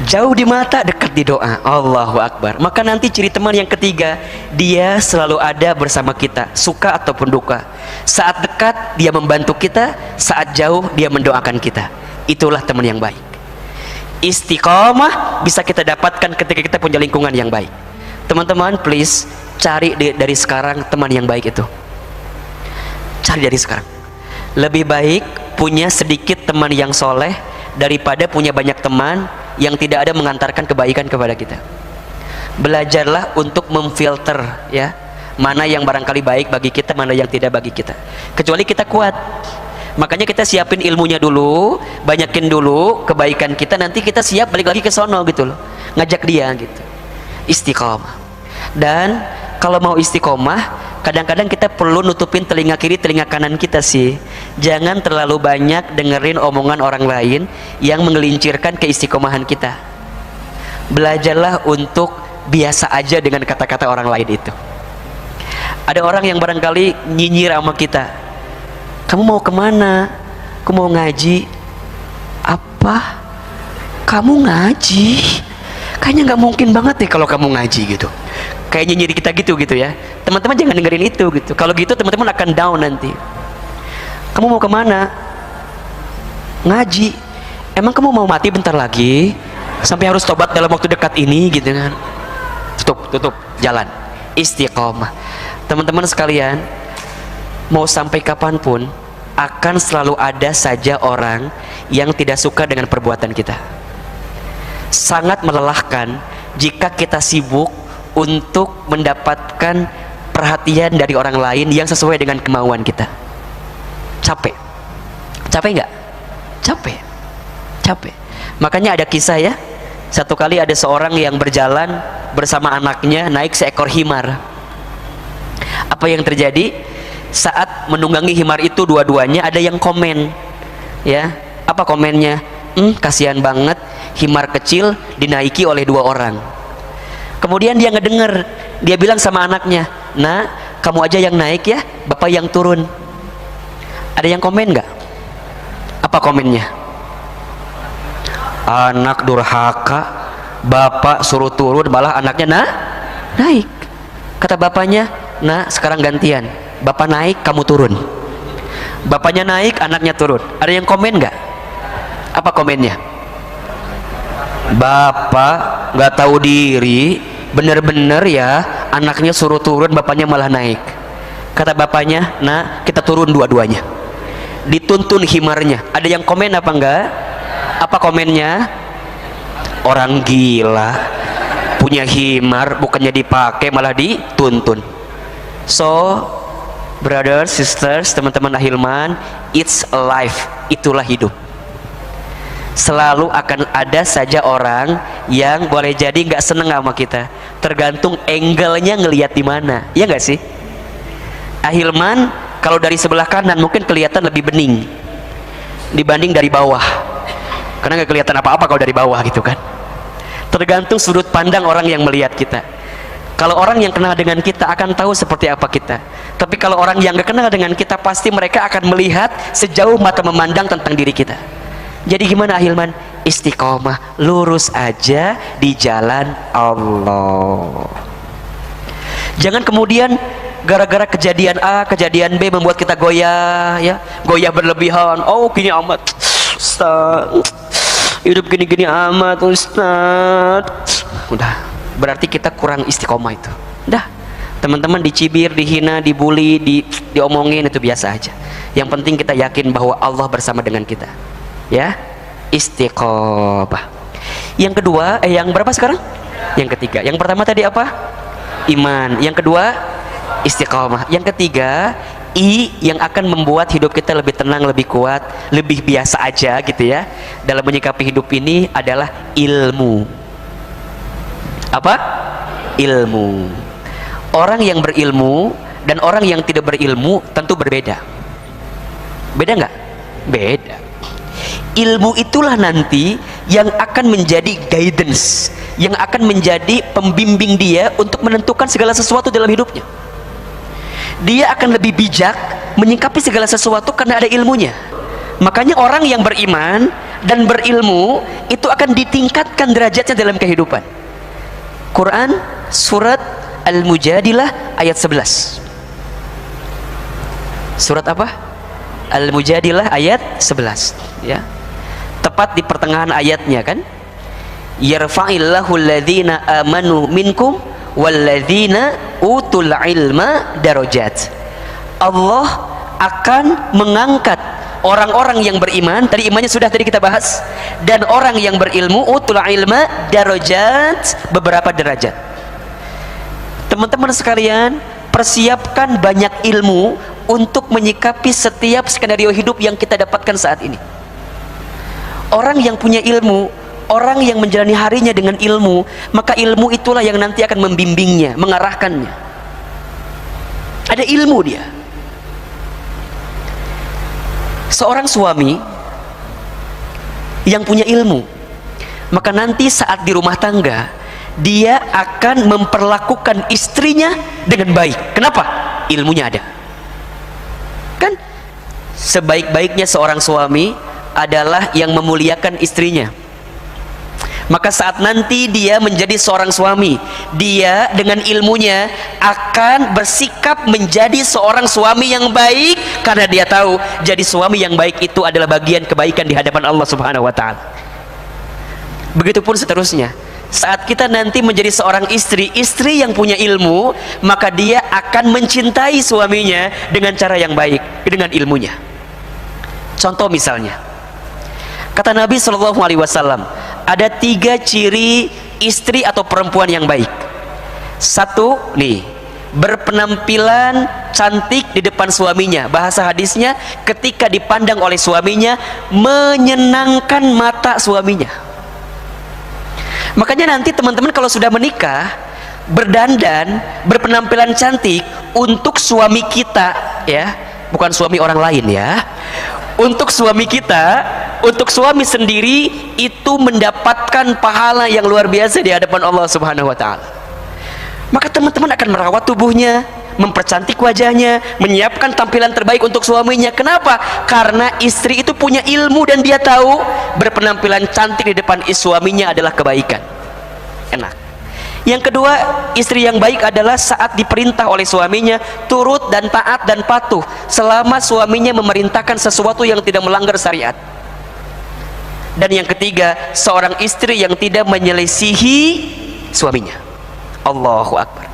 Jauh di mata, dekat di doa. Allahu Akbar. Maka nanti ciri teman yang ketiga, dia selalu ada bersama kita, suka ataupun duka. Saat dekat dia membantu kita, saat jauh dia mendoakan kita. Itulah teman yang baik. Istiqomah bisa kita dapatkan ketika kita punya lingkungan yang baik. Teman-teman, please cari dari sekarang teman yang baik itu. Cari dari sekarang. Lebih baik punya sedikit teman yang soleh daripada punya banyak teman yang tidak ada mengantarkan kebaikan kepada kita. Belajarlah untuk memfilter, ya, mana yang barangkali baik bagi kita, mana yang tidak bagi kita. Kecuali kita kuat. Makanya kita siapin ilmunya dulu, banyakin dulu kebaikan kita, nanti kita siap balik lagi ke sono gitu loh. Ngajak dia gitu. Istiqomah. Dan kalau mau istiqomah, kadang-kadang kita perlu nutupin telinga kiri, telinga kanan kita sih. Jangan terlalu banyak dengerin omongan orang lain yang mengelincirkan keistiqomahan kita. Belajarlah untuk biasa aja dengan kata-kata orang lain itu. Ada orang yang barangkali nyinyir sama kita. Kamu mau kemana? Aku mau ngaji. Apa? Kamu ngaji? Kayaknya nggak mungkin banget deh kalau kamu ngaji gitu. Kayak nyinyir kita gitu ya. Teman-teman jangan dengerin itu gitu. Kalau gitu teman-teman akan down nanti. Kamu mau kemana? Ngaji. Emang kamu mau mati bentar lagi? Sampai harus tobat dalam waktu dekat ini gitu kan? Tutup jalan. Istiqomah. Teman-teman sekalian, mau sampai kapanpun akan selalu ada saja orang yang tidak suka dengan perbuatan kita. Sangat melelahkan jika kita sibuk untuk mendapatkan perhatian dari orang lain yang sesuai dengan kemauan kita. Capek nggak? Capek. Makanya ada kisah ya, satu kali ada seorang yang berjalan bersama anaknya naik seekor himar. Apa yang terjadi? Saat menunggangi himar itu dua-duanya ada yang komen, ya. Apa komennya? Kasihan banget, himar kecil dinaiki oleh dua orang. Kemudian dia ngedenger, dia bilang sama anaknya, "Nah, kamu aja yang naik ya, bapak yang turun." Ada yang komen nggak? Apa komennya? Anak durhaka, bapak suruh turun, malah anaknya naik. Kata bapaknya, "Nah, sekarang gantian, bapak naik, kamu turun." Bapaknya naik, anaknya turun. Ada yang komen nggak? Apa komennya? Bapak nggak tahu diri, bener-bener ya, anaknya suruh turun, bapaknya malah naik. Kata bapaknya, "Nah, kita turun dua-duanya." Dituntun himarnya. Ada yang komen apa enggak? Apa komennya? Orang gila, punya himar bukannya dipakai malah dituntun. So, brothers, sisters, teman-teman ahilman, it's life, itulah hidup. Selalu akan ada saja orang yang boleh jadi nggak seneng sama kita, tergantung angle-nya ngelihat di mana, ya nggak sih? Ahilman, kalau dari sebelah kanan mungkin kelihatan lebih bening dibanding dari bawah, karena nggak kelihatan apa-apa kalau dari bawah gitu kan. Tergantung sudut pandang orang yang melihat kita. Kalau orang yang kenal dengan kita akan tahu seperti apa kita, tapi kalau orang yang nggak kenal dengan kita, pasti mereka akan melihat sejauh mata memandang tentang diri kita. Jadi gimana ahilman? Istiqomah, lurus aja di jalan Allah. Jangan kemudian gara-gara kejadian A, kejadian B membuat kita goyah, ya, goyah berlebihan. Oh, gini amat, Ustaz, hidup gini-gini amat, Ustaz. Udah, berarti kita kurang istiqomah itu. Udah, teman-teman dicibir, dihina, dibully, diomongin itu biasa aja. Yang penting kita yakin bahwa Allah bersama dengan kita. Ya, istiqomah. Yang kedua, yang berapa sekarang? Yang ketiga. Yang pertama tadi apa? Iman. Yang kedua, istiqomah. Yang ketiga, yang akan membuat hidup kita lebih tenang, lebih kuat, lebih biasa aja gitu ya dalam menyikapi hidup ini adalah ilmu. Apa? Ilmu. Orang yang berilmu dan orang yang tidak berilmu tentu berbeda. Beda nggak? Beda. Ilmu itulah nanti yang akan menjadi guidance, yang akan menjadi pembimbing dia untuk menentukan segala sesuatu dalam hidupnya. Dia akan lebih bijak menyikapi segala sesuatu karena ada ilmunya. Makanya orang yang beriman dan berilmu itu akan ditingkatkan derajatnya dalam kehidupan. Quran surat Al-Mujadilah ayat 11. Surat apa? Al-Mujadilah ayat 11, ya. Tepat di pertengahan ayatnya kan? Yarfa'illahu alladhina amanu minkum walladzina utul ilma darajat. Allah akan mengangkat orang-orang yang beriman, tadi imannya sudah tadi kita bahas, dan orang yang berilmu, utul ilma darajat, beberapa derajat. Teman-teman sekalian, persiapkan banyak ilmu untuk menyikapi setiap skenario hidup yang kita dapatkan saat ini. Orang yang punya ilmu, orang yang menjalani harinya dengan ilmu, maka ilmu itulah yang nanti akan membimbingnya, mengarahkannya. Ada ilmu dia. Seorang suami yang punya ilmu, maka nanti saat di rumah tangga dia akan memperlakukan istrinya dengan baik. Kenapa? Ilmunya ada. Kan sebaik-baiknya seorang suami adalah yang memuliakan istrinya. Maka saat nanti dia menjadi seorang suami, dia dengan ilmunya akan bersikap menjadi seorang suami yang baik, karena dia tahu jadi suami yang baik itu adalah bagian kebaikan di hadapan Allah Subhanahu wa taala. Begitupun seterusnya. Saat kita nanti menjadi seorang istri yang punya ilmu, maka dia akan mencintai suaminya dengan cara yang baik, dengan ilmunya. Contoh misalnya, kata Nabi SAW, ada 3 ciri istri atau perempuan yang baik. 1, nih, berpenampilan cantik di depan suaminya. Bahasa hadisnya, ketika dipandang oleh suaminya, menyenangkan mata suaminya. Makanya nanti teman-teman kalau sudah menikah, berdandan, berpenampilan cantik untuk suami kita, ya, bukan suami orang lain ya. Untuk suami kita, untuk suami sendiri, itu mendapatkan pahala yang luar biasa di hadapan Allah Subhanahu wa taala. Maka teman-teman akan merawat tubuhnya, mempercantik wajahnya, menyiapkan tampilan terbaik untuk suaminya. Kenapa? Karena istri itu punya ilmu dan dia tahu berpenampilan cantik di depan suaminya adalah kebaikan. Enak. Yang kedua, istri yang baik adalah saat diperintah oleh suaminya turut dan taat dan patuh selama suaminya memerintahkan sesuatu yang tidak melanggar syariat. Dan yang ketiga, seorang istri yang tidak menyelisihi suaminya. Allahu Akbar.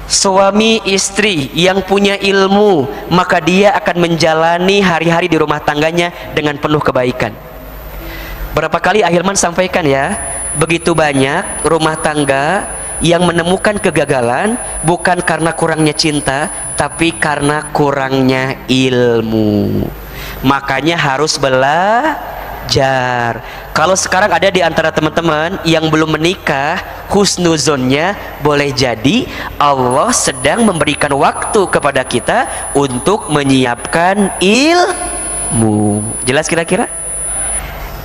Suami istri yang punya ilmu, maka dia akan menjalani hari-hari di rumah tangganya dengan penuh kebaikan. Berapa kali Ahilman sampaikan ya, begitu banyak rumah tangga yang menemukan kegagalan bukan karena kurangnya cinta, tapi karena kurangnya ilmu. Makanya harus belajar. Kalau sekarang ada di antara teman-teman yang belum menikah, husnuzonnya boleh jadi Allah sedang memberikan waktu kepada kita untuk menyiapkan ilmu. Jelas kira-kira?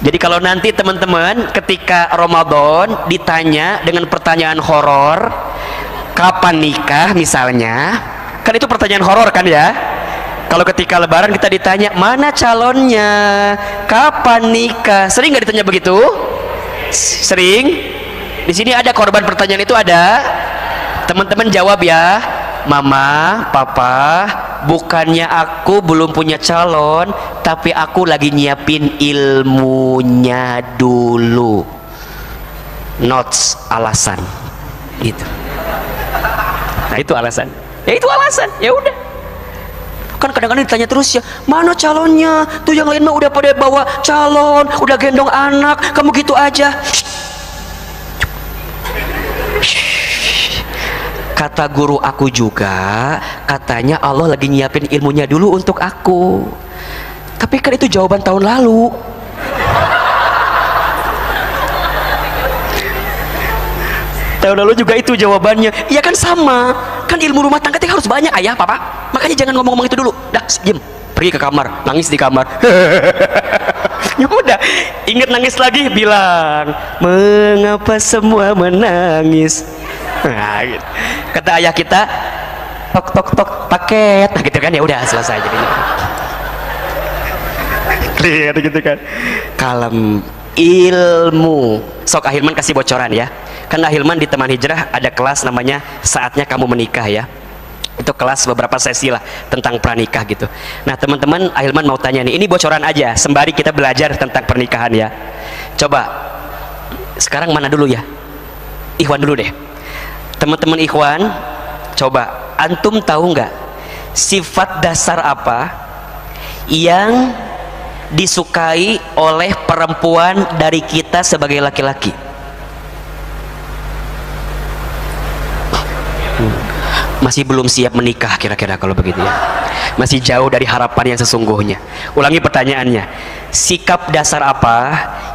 Jadi kalau nanti teman-teman ketika Ramadan ditanya dengan pertanyaan horor, kapan nikah misalnya, kan itu pertanyaan horor kan ya. Kalau ketika lebaran kita ditanya mana calonnya, kapan nikah, sering nggak ditanya begitu? Sering. Di sini ada korban pertanyaan itu, ada. Teman-teman jawab ya, Mama, Papa, bukannya aku belum punya calon, tapi aku lagi nyiapin ilmunya dulu. Notes alasan gitu. Nah itu alasan. Ya itu alasan. Ya udah. Kan kadang-kadang ditanya terus ya, mana calonnya? Tuh yang lain mah udah pada bawa calon, udah gendong anak, kamu gitu aja. Kata guru aku juga, katanya Allah lagi nyiapin ilmunya dulu untuk aku. Tapi kan itu jawaban tahun lalu. Tahun lalu juga itu jawabannya. Iya kan sama. Kan ilmu rumah tangga harus banyak, ayah, papa. Makanya jangan ngomong-ngomong itu dulu. Dah, diam. Pergi ke kamar, nangis di kamar. Ya udah, ingat nangis lagi, bilang, mengapa semua menangis? Nah, gitu. Kata ayah kita, tok tok tok paket, nah gitu kan, ya udah selesai jadinya. Lihat gitu kan. kalem, ilmu. Sok Ahilman kasih bocoran ya. Karena Ahilman di teman hijrah ada kelas namanya saatnya kamu menikah ya. Itu kelas beberapa sesi lah tentang pranikah gitu. Nah teman-teman, Ahilman mau tanya nih, ini bocoran aja sembari kita belajar tentang pernikahan ya. Coba sekarang mana dulu ya, Ikhwan dulu deh. Teman-teman Ikhwan, coba antum tahu nggak sifat dasar apa yang disukai oleh perempuan dari kita sebagai laki-laki? Masih belum siap menikah kira-kira kalau begitu ya. Masih jauh dari harapan yang sesungguhnya. Ulangi pertanyaannya. Sikap dasar apa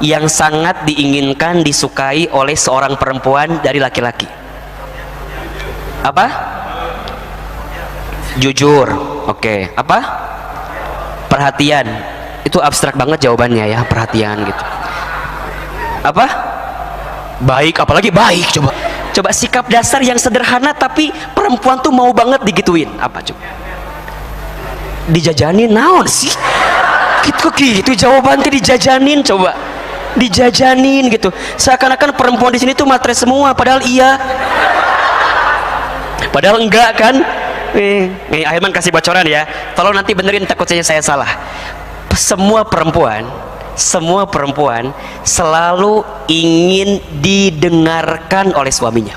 yang sangat diinginkan disukai oleh seorang perempuan dari laki-laki? Apa? Jujur. Oke. Apa? Perhatian. Itu abstrak banget jawabannya ya, perhatian gitu. Apa? Baik, apalagi baik coba. Coba sikap dasar yang sederhana tapi perempuan tuh mau banget digituin. Apa coba? Dijajanin naon sih? Gitu jawaban tuh dijajanin coba. Dijajanin gitu. Seakan-akan perempuan di sini tuh matre semua padahal iya. Padahal enggak kan? Nih Ahilman kasih bocoran ya. Tolong nanti benerin takutnya saya salah. Semua perempuan selalu ingin didengarkan oleh suaminya.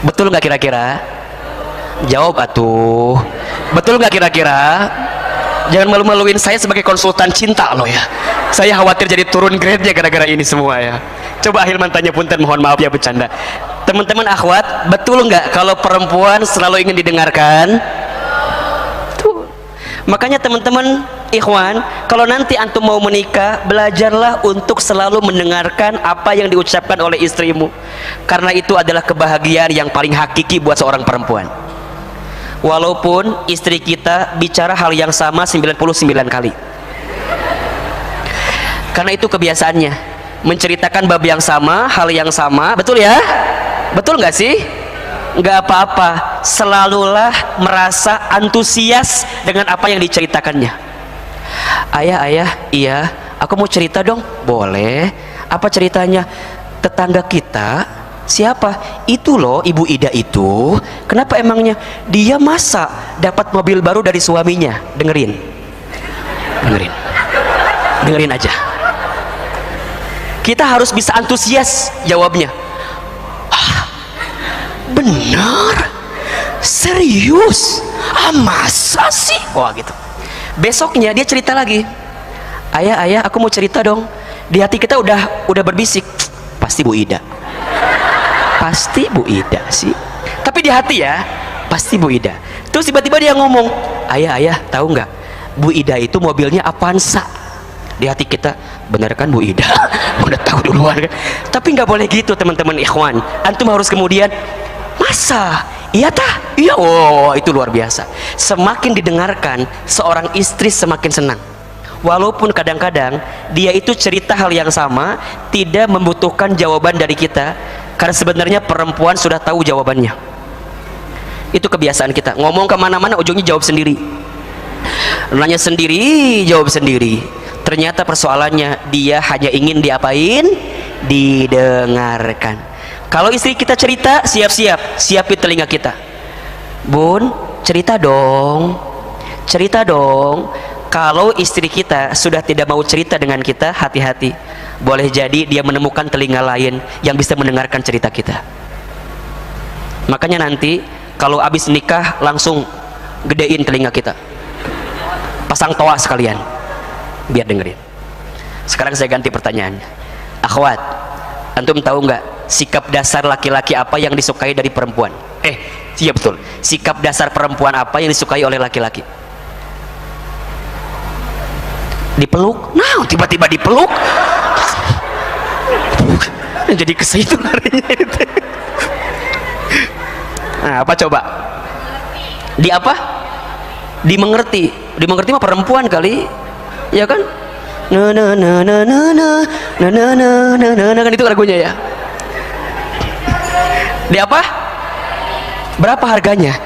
Betul nggak kira-kira? Jawab atuh. Betul nggak kira-kira? Jangan malu-maluin saya sebagai konsultan cinta loh ya. Saya khawatir jadi turun grade-nya gara-gara ini semua ya. Coba Ahilman tanya, punten, mohon maaf ya bercanda. Teman-teman akhwat, betul nggak kalau perempuan selalu ingin didengarkan? Tuh. Makanya teman-teman Ikhwan, kalau nanti antum mau menikah, belajarlah untuk selalu mendengarkan apa yang diucapkan oleh istrimu, karena itu adalah kebahagiaan yang paling hakiki buat seorang perempuan. Walaupun istri kita bicara hal yang sama 99 kali, karena itu kebiasaannya menceritakan bab yang sama, hal yang sama. Betul ya? Betul nggak sih? Nggak apa-apa, selalulah merasa antusias dengan apa yang diceritakannya. Ayah, iya, aku mau cerita dong. Boleh. Apa ceritanya? Tetangga kita, siapa? Itu loh, Ibu Ida itu. Kenapa emangnya? Dia masa dapat mobil baru dari suaminya. Dengerin aja. Kita harus bisa antusias jawabnya. Bener? Serius? Masa sih? Wah gitu. Besoknya dia cerita lagi. Ayah, aku mau cerita dong. Di hati kita udah berbisik, pasti Bu Ida. Pasti Bu Ida sih. Tapi di hati ya, pasti Bu Ida. Terus tiba-tiba dia ngomong, ayah, tahu nggak? Bu Ida itu mobilnya Avanza. Di hati kita, bener kan Bu Ida? Udah tahu duluan kan? Tapi nggak boleh gitu teman-teman Ikhwan. Antum harus kemudian, masa? Iya tah? Iya. Oh, itu luar biasa. Semakin didengarkan, seorang istri semakin senang. Walaupun kadang-kadang dia itu cerita hal yang sama, tidak membutuhkan jawaban dari kita, karena sebenarnya perempuan sudah tahu jawabannya. Itu kebiasaan kita. Ngomong kemana-mana ujungnya jawab sendiri. Nanya sendiri, jawab sendiri. Ternyata persoalannya dia hanya ingin diapain? Didengarkan. Kalau istri kita cerita, siapin telinga kita. Bun, cerita dong. Kalau istri kita sudah tidak mau cerita dengan kita, hati-hati. Boleh jadi dia menemukan telinga lain yang bisa mendengarkan cerita kita. Makanya nanti kalau habis nikah langsung gedein telinga kita. Pasang toa sekalian, biar dengerin. Sekarang saya ganti pertanyaannya. Akhwat, antum tahu nggak sikap dasar laki-laki apa yang disukai dari perempuan? Iya betul. Sikap dasar perempuan apa yang disukai oleh laki-laki? Dipeluk. Nah, tiba-tiba dipeluk. Jadi ke situ larinya itu. Nah, apa coba? Di apa? Dimengerti. Dimengerti mah perempuan kali. Ya kan? Kan itu lagunya ya. Di apa? Berapa harganya?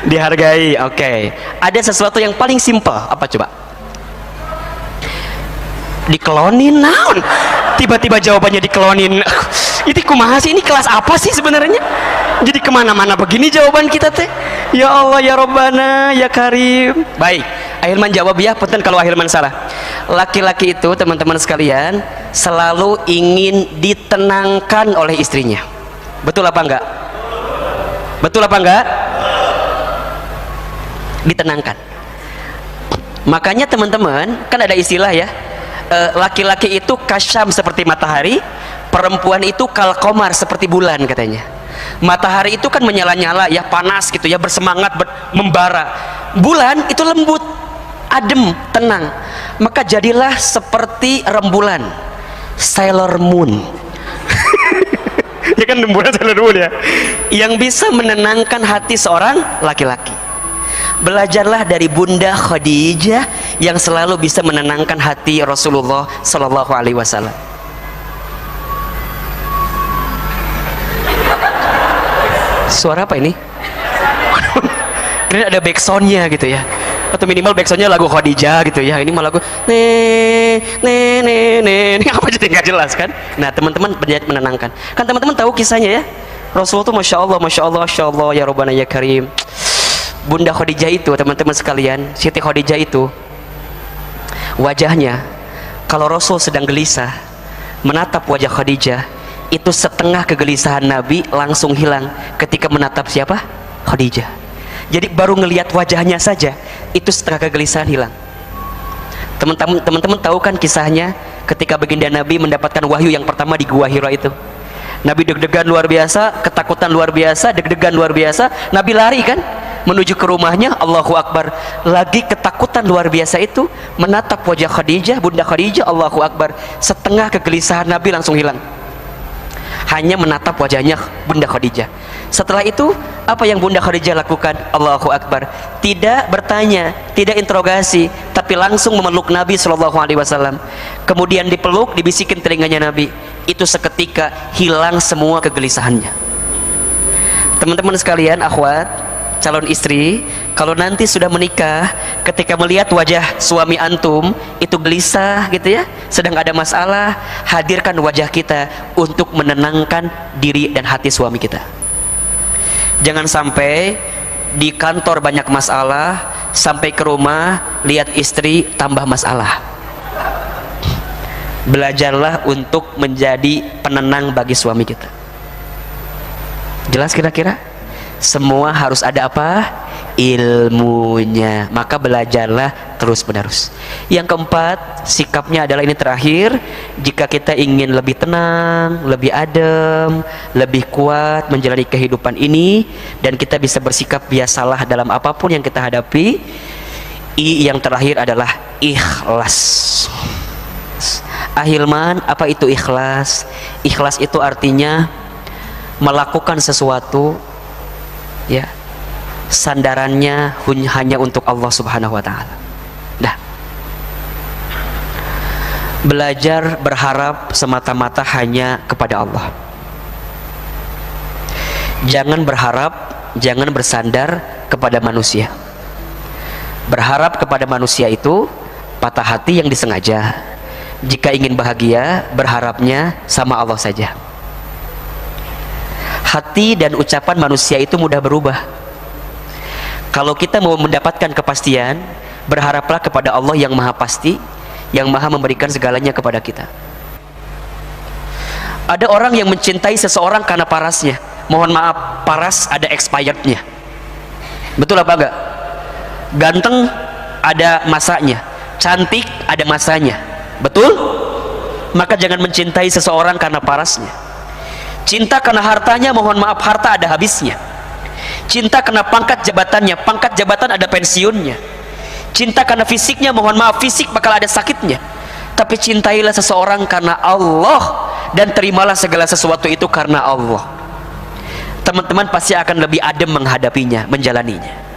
Dihargai. Oke. Ada sesuatu yang paling simpel. Apa coba? Dikelonin naon? Tiba-tiba jawabannya dikelonin. Itu kumaha sih, ini kelas apa sih sebenarnya? Jadi kemana-mana begini jawaban kita teh. Ya Allah ya Rabbana ya Karim. Baik, Ahilman jawab ya, punten kalau Ahilman salah. Laki-laki itu teman-teman sekalian selalu ingin ditenangkan oleh istrinya. Betul apa enggak? Betul apa enggak? Ditenangkan. Makanya teman-teman, kan ada istilah ya, laki-laki itu kasyam seperti matahari, perempuan itu kalkomar seperti bulan katanya. Matahari itu kan menyala-nyala ya, panas gitu ya, bersemangat, membara. Bulan itu lembut, adem, tenang. Maka jadilah seperti rembulan, Sailor Moon. Ya kan rembulan Sailor Moon ya, yang bisa menenangkan hati seorang laki-laki. Belajarlah dari Bunda Khadijah yang selalu bisa menenangkan hati Rasulullah Sallallahu Alaihi Wasallam. Suara apa ini? Ini ada backsoundnya gitu ya, atau minimal backsoundnya lagu Khadijah gitu ya. Ini malah lagu ini apa jadi nggak jelas kan? Nah teman-teman menenangkan. Kan teman-teman tahu kisahnya ya. Rasulullah tuh masya Allah, masya Allah, masya Allah ya Rabbana ya Karim. Bunda Khadijah itu teman-teman sekalian, Siti Khadijah itu wajahnya kalau Rasul sedang gelisah menatap wajah Khadijah, itu setengah kegelisahan Nabi langsung hilang ketika menatap siapa? Khadijah. Jadi baru ngelihat wajahnya saja itu setengah kegelisahan hilang. Teman-teman tahu kan kisahnya ketika baginda Nabi mendapatkan wahyu yang pertama di Gua Hira itu. Nabi deg-degan luar biasa, ketakutan luar biasa, deg-degan luar biasa. Nabi lari kan menuju ke rumahnya, Allahu Akbar. Lagi ketakutan luar biasa itu menatap wajah Khadijah, Bunda Khadijah, Allahu Akbar. Setengah kegelisahan Nabi langsung hilang, hanya menatap wajahnya Bunda Khadijah. Setelah itu apa yang Bunda Khadijah lakukan? Allahu Akbar. Tidak bertanya, tidak interogasi, tapi langsung memeluk Nabi Shallallahu Alaihi Wasallam. Kemudian dipeluk, dibisikin telinganya Nabi. Itu seketika hilang semua kegelisahannya. Teman-teman sekalian, akhwat, calon istri, kalau nanti sudah menikah, ketika melihat wajah suami antum itu gelisah gitu ya, sedang ada masalah, hadirkan wajah kita untuk menenangkan diri dan hati suami kita. Jangan sampai di kantor banyak masalah, sampai ke rumah lihat istri tambah masalah. Belajarlah untuk menjadi penenang bagi suami kita. Jelas kira-kira? Semua harus ada apa? Ilmunya. Maka belajarlah terus menerus. Yang keempat, sikapnya adalah ini terakhir. Jika kita ingin lebih tenang, lebih adem, lebih kuat menjalani kehidupan ini, dan kita bisa bersikap biasalah dalam apapun yang kita hadapi, yang terakhir adalah ikhlas. Ahilman, apa itu ikhlas? Ikhlas itu artinya melakukan sesuatu ya, sandarannya hanya untuk Allah Subhanahu wa taala. Dah. Belajar berharap semata-mata hanya kepada Allah. Jangan berharap, jangan bersandar kepada manusia. Berharap kepada manusia itu patah hati yang disengaja. Jika ingin bahagia, berharapnya sama Allah saja. Hati dan ucapan manusia itu mudah berubah. Kalau kita mau mendapatkan kepastian, berharaplah kepada Allah yang maha pasti, yang maha memberikan segalanya kepada kita. Ada orang yang mencintai seseorang karena parasnya. Mohon maaf, paras ada expirednya. Betul apa enggak? Ganteng ada masanya, cantik ada masanya. Betul? Maka jangan mencintai seseorang karena parasnya. Cinta karena hartanya, mohon maaf, harta ada habisnya. Cinta karena pangkat jabatannya, pangkat jabatan ada pensiunnya. Cinta karena fisiknya, mohon maaf, fisik bakal ada sakitnya. Tapi cintailah seseorang karena Allah, dan terimalah segala sesuatu itu karena Allah. Teman-teman pasti akan lebih adem menghadapinya, menjalaninya.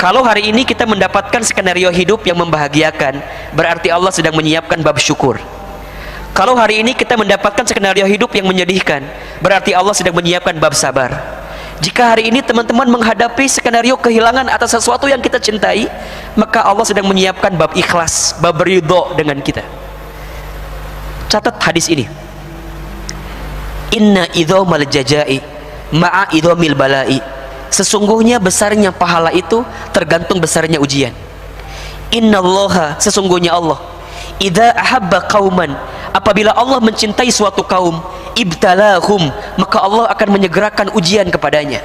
Kalau hari ini kita mendapatkan skenario hidup yang membahagiakan, berarti Allah sedang menyiapkan bab syukur. Kalau hari ini kita mendapatkan skenario hidup yang menyedihkan, berarti Allah sedang menyiapkan bab sabar. Jika hari ini teman-teman menghadapi skenario kehilangan atas sesuatu yang kita cintai, maka Allah sedang menyiapkan bab ikhlas, bab ridho dengan kita. Catat hadis ini. Inna idhomal jajai ma'a idhomil balai. Sesungguhnya besarnya pahala itu tergantung besarnya ujian. Innallaha, sesungguhnya Allah, idza ahabba qauman, apabila Allah mencintai suatu kaum, ibtalahum, maka Allah akan menyegerakan ujian kepadanya.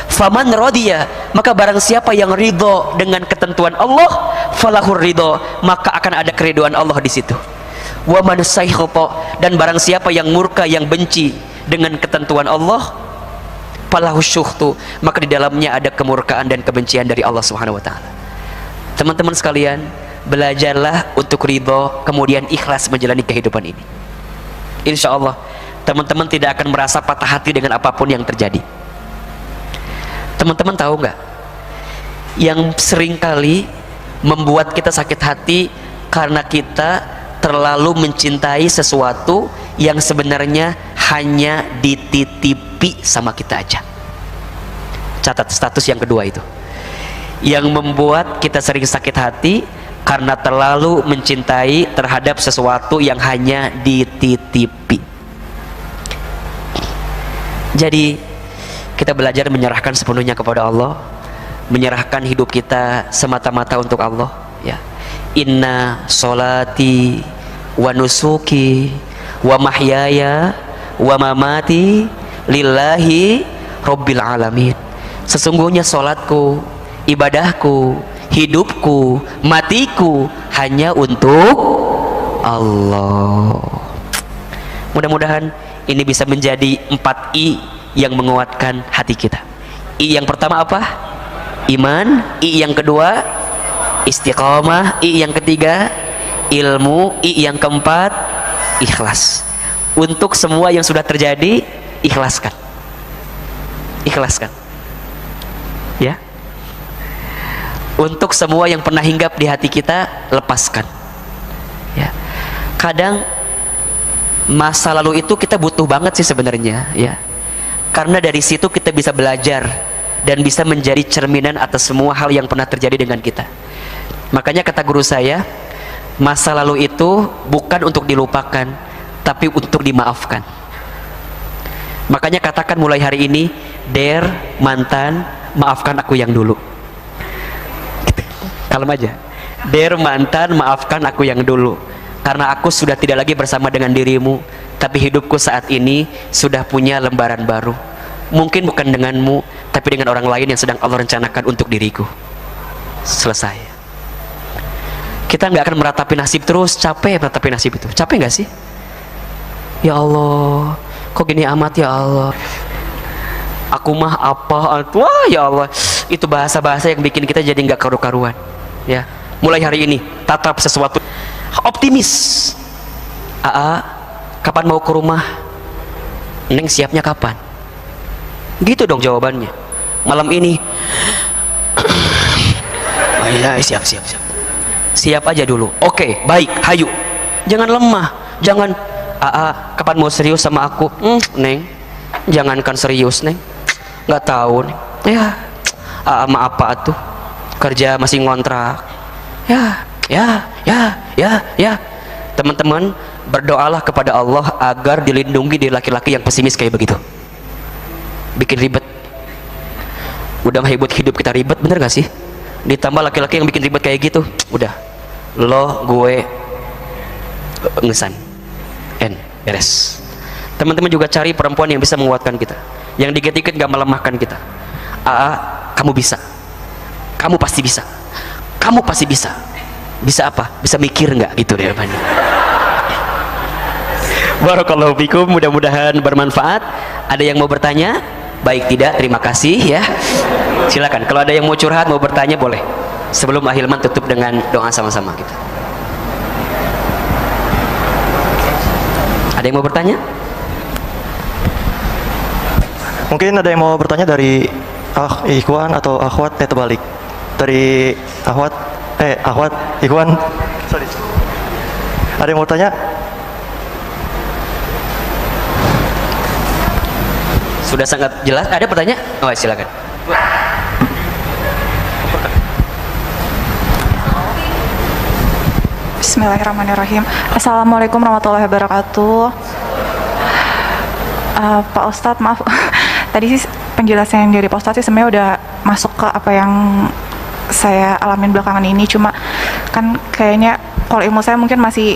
Faman radiya, maka barang siapa yang ridho dengan ketentuan Allah, falahur ridho, maka akan ada keriduan Allah di situ. Wa man saykhata, dan barang siapa yang murka, yang benci dengan ketentuan Allah, falahu syukhtu, maka di dalamnya ada kemurkaan dan kebencian dari Allah Subhanahu wa taala. Teman-teman sekalian, belajarlah untuk ridho, kemudian ikhlas menjalani kehidupan ini. Insya Allah teman-teman tidak akan merasa patah hati dengan apapun yang terjadi. Teman-teman tahu nggak, yang seringkali membuat kita sakit hati karena kita terlalu mencintai sesuatu yang sebenarnya hanya dititipi sama kita aja. Catat status yang kedua itu. Yang membuat kita sering sakit hati karena terlalu mencintai terhadap sesuatu yang hanya dititipi. Jadi kita belajar menyerahkan sepenuhnya kepada Allah, menyerahkan hidup kita semata-mata untuk Allah, ya. Inna sholati wa nusuki wa mahyaya wa mamati lillahi rabbil alamin. Sesungguhnya sholatku, ibadahku, hidupku, matiku hanya untuk Allah. Mudah-mudahan ini bisa menjadi 4 I yang menguatkan hati kita. I yang pertama apa? Iman. I yang kedua istiqamah. I yang ketiga ilmu. I yang keempat ikhlas. Untuk semua yang sudah terjadi, ikhlaskan. Ikhlaskan, ya. Untuk semua yang pernah hinggap di hati kita, lepaskan, ya. Kadang masa lalu itu kita butuh banget sih sebenarnya, ya. Karena dari situ kita bisa belajar dan bisa menjadi cerminan atas semua hal yang pernah terjadi dengan kita. Makanya kata guru saya, masa lalu itu bukan untuk dilupakan, tapi untuk dimaafkan. Makanya katakan mulai hari ini, der mantan, maafkan aku yang dulu. Kalem aja. Der mantan, maafkan aku yang dulu. Karena aku sudah tidak lagi bersama dengan dirimu, tapi hidupku saat ini sudah punya lembaran baru. Mungkin bukan denganmu, tapi dengan orang lain yang sedang Allah rencanakan untuk diriku. Selesai. Kita nggak akan meratapi nasib terus, capek meratapi nasib itu. Capek nggak sih? Ya Allah, kok gini amat ya Allah. Aku mah apa? Wah ya Allah, itu bahasa-bahasa yang bikin kita jadi nggak karu-karuan. Ya, mulai hari ini tatap sesuatu optimis. Kapan mau ke rumah? Neng siapnya kapan? Gitu dong jawabannya. Malam ini. Oh iya, siap. Siap aja dulu. Oke, baik, hayu. Jangan lemah, jangan. Kapan mau serius sama aku? Neng, jangankan serius, Neng. Nggak tahu, Neng. Ya, maaf apa tuh? Kerja masih ngontrak. Ya. Teman-teman, berdoalah kepada Allah agar dilindungi dari laki-laki yang pesimis kayak begitu. Bikin ribet. Udah hibut hidup kita ribet, bener gak sih? Ditambah laki-laki yang bikin ribet kayak gitu, udah. Lo, gue, ngesan. Beres. Teman-teman juga cari perempuan yang bisa menguatkan kita, yang dikit-dikit gak melemahkan kita. Kamu bisa. Kamu pasti bisa. Kamu pasti bisa. Bisa apa? Bisa mikir nggak gitu deh depannya. Barakallahu fikum, mudah-mudahan bermanfaat. Ada yang mau bertanya? Baik, tidak, terima kasih ya. Silakan. Kalau ada yang mau curhat, mau bertanya boleh. Sebelum Ahilman tutup dengan doa sama-sama kita. Ada yang mau bertanya? Mungkin ada yang mau bertanya dari ikhwan atau akhwat, terbalik. Dari akhwat, ikhwan. Sorry. Ada yang mau tanya? Sudah sangat jelas. Ada pertanyaan? Oh, silakan. Bismillahirrahmanirrahim. Assalamualaikum warahmatullahi wabarakatuh. Pak Ustadz, maaf. Tadi sih penjelasan dari Pak Ustadz sih sebenarnya udah masuk ke apa yang saya alamin belakangan ini. Cuma kan kayaknya kalau ilmu saya mungkin masih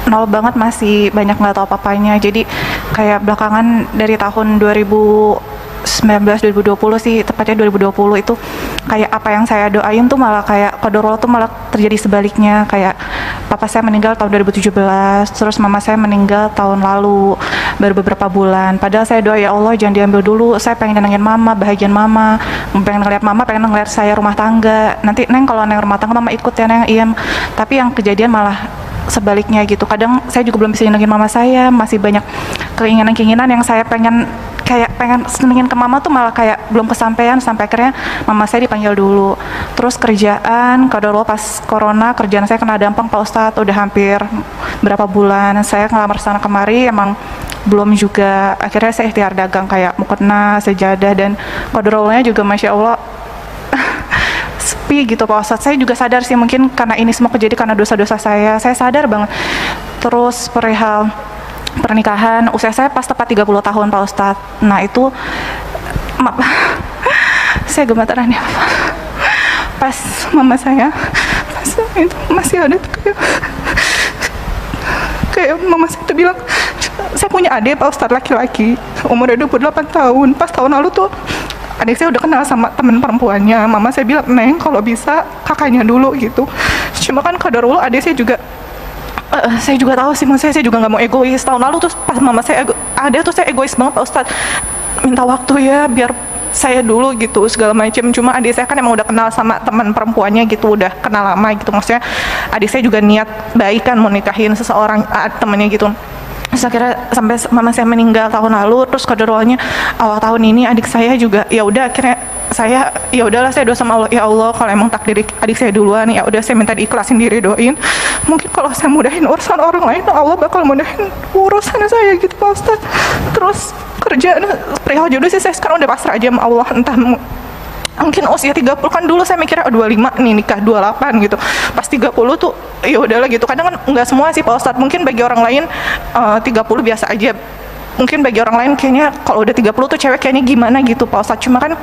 nol banget, masih banyak nggak tahu apa-apanya. Jadi kayak belakangan dari tahun 2019-2020 sih, tepatnya 2020 itu kayak apa yang saya doain tuh malah kayak qadarullah tuh malah terjadi sebaliknya. Kayak papa saya meninggal tahun 2017, terus mama saya meninggal tahun lalu baru beberapa bulan. Padahal saya doa, ya Allah jangan diambil dulu, saya pengen nenangin mama, bahagian mama, pengen ngeliat mama, pengen ngeliat saya rumah tangga. Nanti Neng kalau Neng rumah tangga mama ikut ya Neng, iya. Tapi yang kejadian malah sebaliknya gitu. Kadang saya juga belum bisa nyenengin mama saya, masih banyak keinginan-keinginan yang saya pengen senengin ke mama tuh malah kayak belum kesampaian, sampai akhirnya mama saya dipanggil dulu. Terus kerjaan, kalau pas corona kerjaan saya kena dampak Pak Ustadz, udah hampir berapa bulan saya ngelamar sana kemari emang belum juga. Akhirnya saya ikhtiar dagang kayak mukena, sejadah, dan qadarullah-nya juga Masya Allah sepi gitu Pak Ustadz. Saya juga sadar sih mungkin karena ini semua kejadian karena dosa-dosa saya sadar banget. Terus perihal pernikahan, usia saya pas tepat 30 tahun Pak Ustadz. Nah itu maaf, saya gemetaran ya Pak. Pas mama saya pas itu masih ada tuh kayak mama saya tuh bilang, saya punya adik Pak Ustadz laki-laki umurnya 28 tahun. Pas tahun lalu tuh adik saya udah kenal sama temen perempuannya. Mama saya bilang, Neng kalau bisa kakaknya dulu gitu. Cuma kan qadarullah adik saya juga tahu sih, maksudnya saya juga nggak mau egois. Tahun lalu tuh pas mama saya ada tuh saya egois banget Pak Ustadz, minta waktu ya biar saya dulu gitu segala macam. Cuma adik saya kan emang udah kenal sama teman perempuannya gitu, udah kenal lama gitu. Maksudnya adik saya juga niat baik kan mau nikahin seseorang temennya gitu. Terus akhirnya sampai mama saya meninggal tahun lalu, terus qadarullah awal tahun ini adik saya juga ya udah akhirnya saya ya udahlah saya doa sama Allah, ya Allah kalau emang takdir adik saya duluan ya udah saya minta diikhlasin, diredoin. Mungkin kalau saya mudahin urusan orang lain Allah bakal mudahin urusan saya gitu Pak Ustadz. Terus kerjaan perihal jodoh sih saya sekarang udah pasrah aja sama Allah. Entah mungkin usia 30 kan dulu saya mikirnya 25 nih nikah 28 gitu. Pas 30 tuh ya udahlah gitu. Kadang kan nggak semua sih Pak Ustadz, mungkin bagi orang lain 30 biasa aja. Mungkin bagi orang lain kayaknya kalau udah 30 tuh cewek kayaknya gimana gitu Pak Ustadz. Cuma kan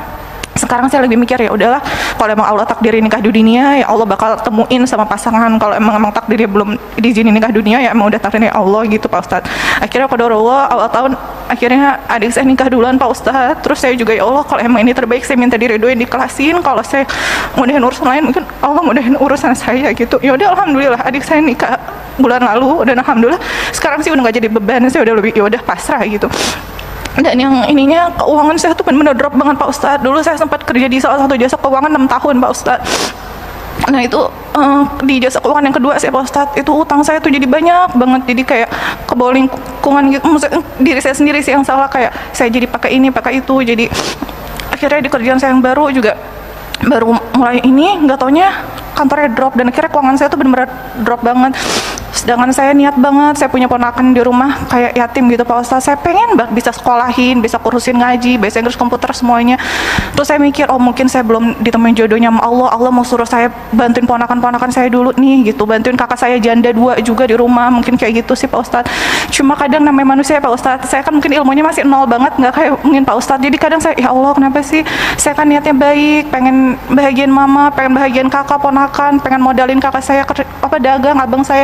sekarang saya lebih mikir ya udahlah kalau emang Allah takdirin nikah di dunia ya Allah bakal temuin sama pasangan. Kalau emang takdirnya belum diizinin nikah dunia ya emang udah takdirnya Allah gitu Pak Ustadz. Akhirnya qadarullah awal tahun akhirnya adik saya nikah duluan Pak Ustadz. Terus saya juga ya Allah kalau emang ini terbaik saya minta diredoin, dikelasin. Kalau saya mudahin urusan lain mungkin Allah mudahin urusan saya gitu. Ya udah alhamdulillah adik saya nikah bulan lalu dan alhamdulillah sekarang sih udah nggak jadi beban, saya udah lebih ya udah pasrah gitu. Dan yang ininya keuangan saya tuh benar-benar drop banget Pak Ustadz. Dulu saya sempat kerja di salah satu jasa keuangan 6 tahun Pak Ustadz. Nah itu di jasa keuangan yang kedua saya Pak Ustadz, itu utang saya tuh jadi banyak banget. Jadi kayak ke bawah lingkungan gitu, maksudnya diri saya sendiri sih yang salah. Kayak saya jadi pakai ini pakai itu. Jadi akhirnya di kerjaan saya yang baru juga baru mulai ini nggak taunya kantornya drop, dan akhirnya keuangan saya tuh benar-benar drop banget. Sedangkan saya niat banget, saya punya ponakan di rumah kayak yatim gitu Pak Ustadz. Saya pengen banget bisa sekolahin, bisa kurusin ngaji, bahasa Inggris, komputer, semuanya. Terus saya mikir, oh mungkin saya belum ditemuin jodohnya sama Allah. Allah mau suruh saya bantuin ponakan-ponakan saya dulu nih gitu. Bantuin kakak saya janda 2 juga di rumah, mungkin kayak gitu sih Pak Ustadz. Cuma kadang namanya manusia Pak Ustadz, saya kan mungkin ilmunya masih nol banget, nggak kayak mungkin Pak Ustadz. Jadi kadang saya, ya Allah kenapa sih, saya kan niatnya baik, pengen bahagiain mama, pengen bahagiain kakak, ponakan, pengen modalin kakak saya dagang, abang saya.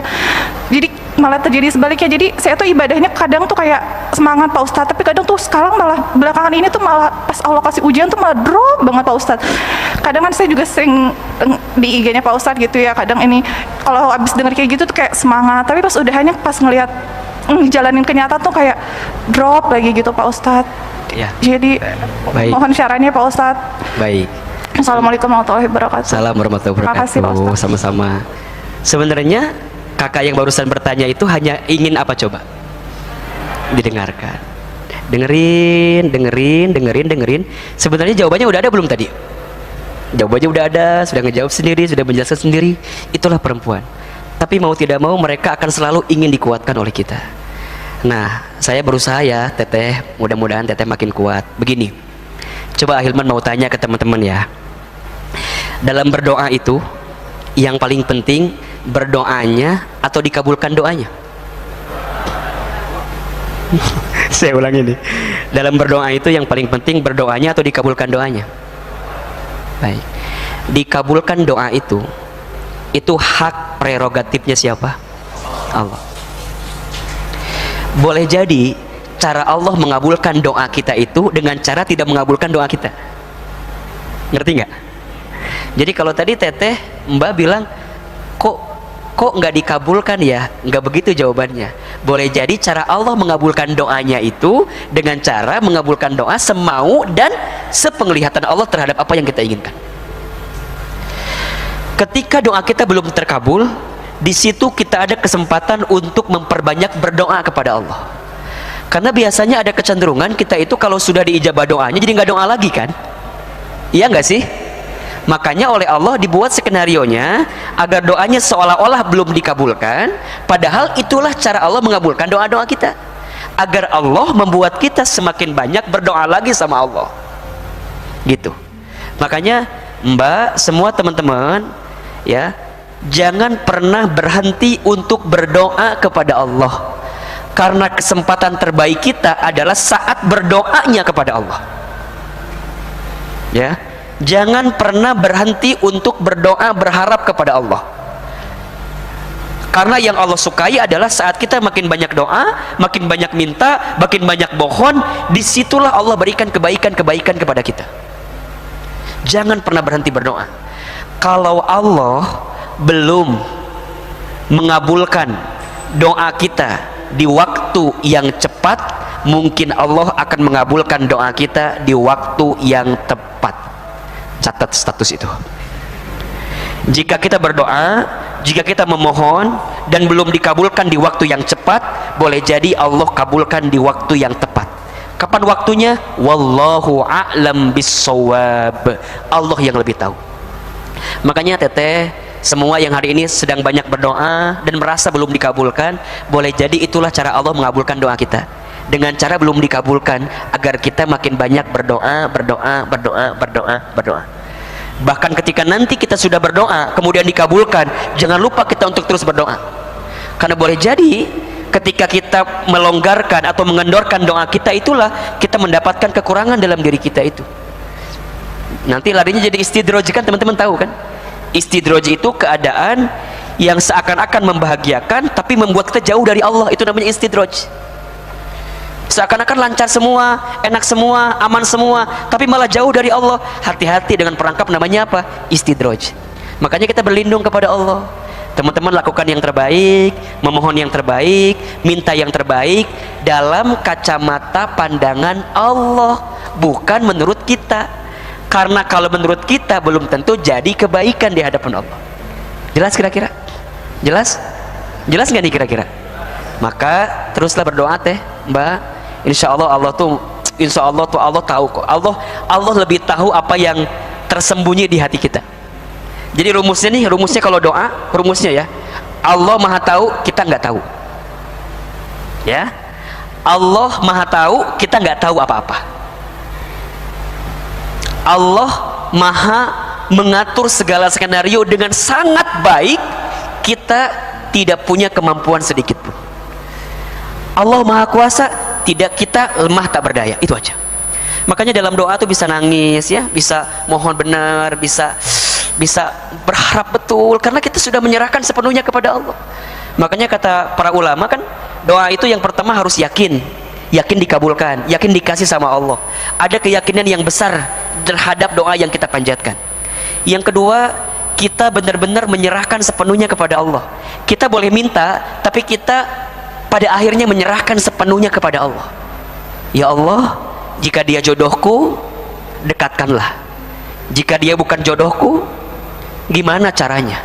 Jadi malah terjadi sebaliknya. Jadi saya tuh ibadahnya kadang tuh kayak semangat Pak Ustadz, tapi kadang tuh sekarang malah belakangan ini tuh malah pas Allah kasih ujian tuh malah drop banget Pak Ustadz. Kadang kan saya juga sering di IG-nya Pak Ustadz gitu ya, kadang ini kalau abis denger kayak gitu tuh kayak semangat, tapi pas udahannya pas ngelihat jalanin kenyataan tuh kayak drop lagi gitu Pak Ustadz. Ya. Jadi Baik. mohon syaratnya Pak Ustadz. Baik. Assalamualaikum warahmatullahi wabarakatuh. Salam warahmatullahi Terima kasih, Pak wabarakatuh. Ustadz. Sama-sama. Sebenarnya kakak yang barusan bertanya itu hanya ingin apa coba? Didengarkan. Dengerin. Sebenarnya jawabannya udah ada belum tadi? Jawabannya udah ada, sudah ngejawab sendiri, sudah menjelaskan sendiri. Itulah perempuan. Tapi mau tidak mau mereka akan selalu ingin dikuatkan oleh kita. Nah, saya berusaha ya, Teteh. Mudah-mudahan Teteh makin kuat. Begini. Coba Ahilman mau tanya ke teman-teman ya. Dalam berdoa itu yang paling penting berdoanya atau dikabulkan doanya? Saya ulang ini, dalam berdoa itu yang paling penting berdoanya atau dikabulkan doanya? Baik, dikabulkan doa itu hak prerogatifnya siapa? Allah. Boleh jadi cara Allah mengabulkan doa kita itu dengan cara tidak mengabulkan doa kita. Ngerti nggak? Jadi kalau tadi teteh Mbak bilang kok nggak dikabulkan ya, nggak begitu jawabannya. Boleh jadi cara Allah mengabulkan doanya itu dengan cara mengabulkan doa semau dan sepenglihatan Allah terhadap apa yang kita inginkan. Ketika doa kita belum terkabul, di situ kita ada kesempatan untuk memperbanyak berdoa kepada Allah. Karena biasanya ada kecenderungan kita itu kalau sudah diijabah doanya jadi nggak doa lagi kan? Iya nggak sih? Makanya oleh Allah dibuat skenarionya agar doanya seolah-olah belum dikabulkan, padahal itulah cara Allah mengabulkan doa-doa kita, agar Allah membuat kita semakin banyak berdoa lagi sama Allah gitu. Makanya Mbak, semua teman-teman ya, jangan pernah berhenti untuk berdoa kepada Allah, karena kesempatan terbaik kita adalah saat berdoanya kepada Allah ya. Jangan pernah berhenti untuk berdoa berharap kepada Allah, karena yang Allah sukai adalah saat kita makin banyak doa, makin banyak minta, makin banyak mohon, disitulah Allah berikan kebaikan-kebaikan kepada kita. Jangan pernah berhenti berdoa. Kalau Allah belum mengabulkan doa kita di waktu yang cepat, mungkin Allah akan mengabulkan doa kita di waktu yang tepat. Catat status itu. Jika kita berdoa, jika kita memohon dan belum dikabulkan di waktu yang cepat, boleh jadi Allah kabulkan di waktu yang tepat. Kapan waktunya? Wallahu a'lam bissawab. Allah yang lebih tahu. Makanya teteh, semua yang hari ini sedang banyak berdoa dan merasa belum dikabulkan, boleh jadi itulah cara Allah mengabulkan doa kita, dengan cara belum dikabulkan, agar kita makin banyak berdoa. Bahkan ketika nanti kita sudah berdoa kemudian dikabulkan, jangan lupa kita untuk terus berdoa, karena boleh jadi ketika kita melonggarkan atau mengendorkan doa kita, itulah kita mendapatkan kekurangan dalam diri kita itu. Nanti larinya jadi istidraj kan, teman-teman tahu kan? Istidraj itu keadaan yang seakan-akan membahagiakan tapi membuat kita jauh dari Allah, itu namanya istidraj. Seakan-akan lancar semua, enak semua, aman semua, tapi malah jauh dari Allah. Hati-hati dengan perangkap namanya apa? Istidraj. Makanya kita berlindung kepada Allah. Teman-teman lakukan yang terbaik, memohon yang terbaik, minta yang terbaik dalam kacamata pandangan Allah, bukan menurut kita. Karena kalau menurut kita belum tentu jadi kebaikan di hadapan Allah. Jelas kira-kira? Jelas? Jelas nggak nih kira-kira? Maka teruslah berdoa teh Mbak. Insya Allah Allah tuh Allah tahu kok. Allah lebih tahu apa yang tersembunyi di hati kita. Jadi rumusnya kalau doa, rumusnya ya, Allah maha tahu, kita nggak tahu ya. Allah maha tahu, kita nggak tahu apa-apa. Allah maha mengatur segala skenario dengan sangat baik, kita tidak punya kemampuan sedikit pun. Allah maha kuasa, tidak, kita lemah tak berdaya, itu aja. Makanya dalam doa tuh bisa nangis ya, bisa mohon benar, bisa berharap betul, karena kita sudah menyerahkan sepenuhnya kepada Allah. Makanya kata para ulama kan, doa itu yang pertama harus yakin dikabulkan, yakin dikasih sama Allah, ada keyakinan yang besar terhadap doa yang kita panjatkan. Yang kedua, kita benar-benar menyerahkan sepenuhnya kepada Allah. Kita boleh minta, tapi kita pada akhirnya menyerahkan sepenuhnya kepada Allah. Ya Allah, jika dia jodohku, dekatkanlah. Jika dia bukan jodohku, gimana caranya?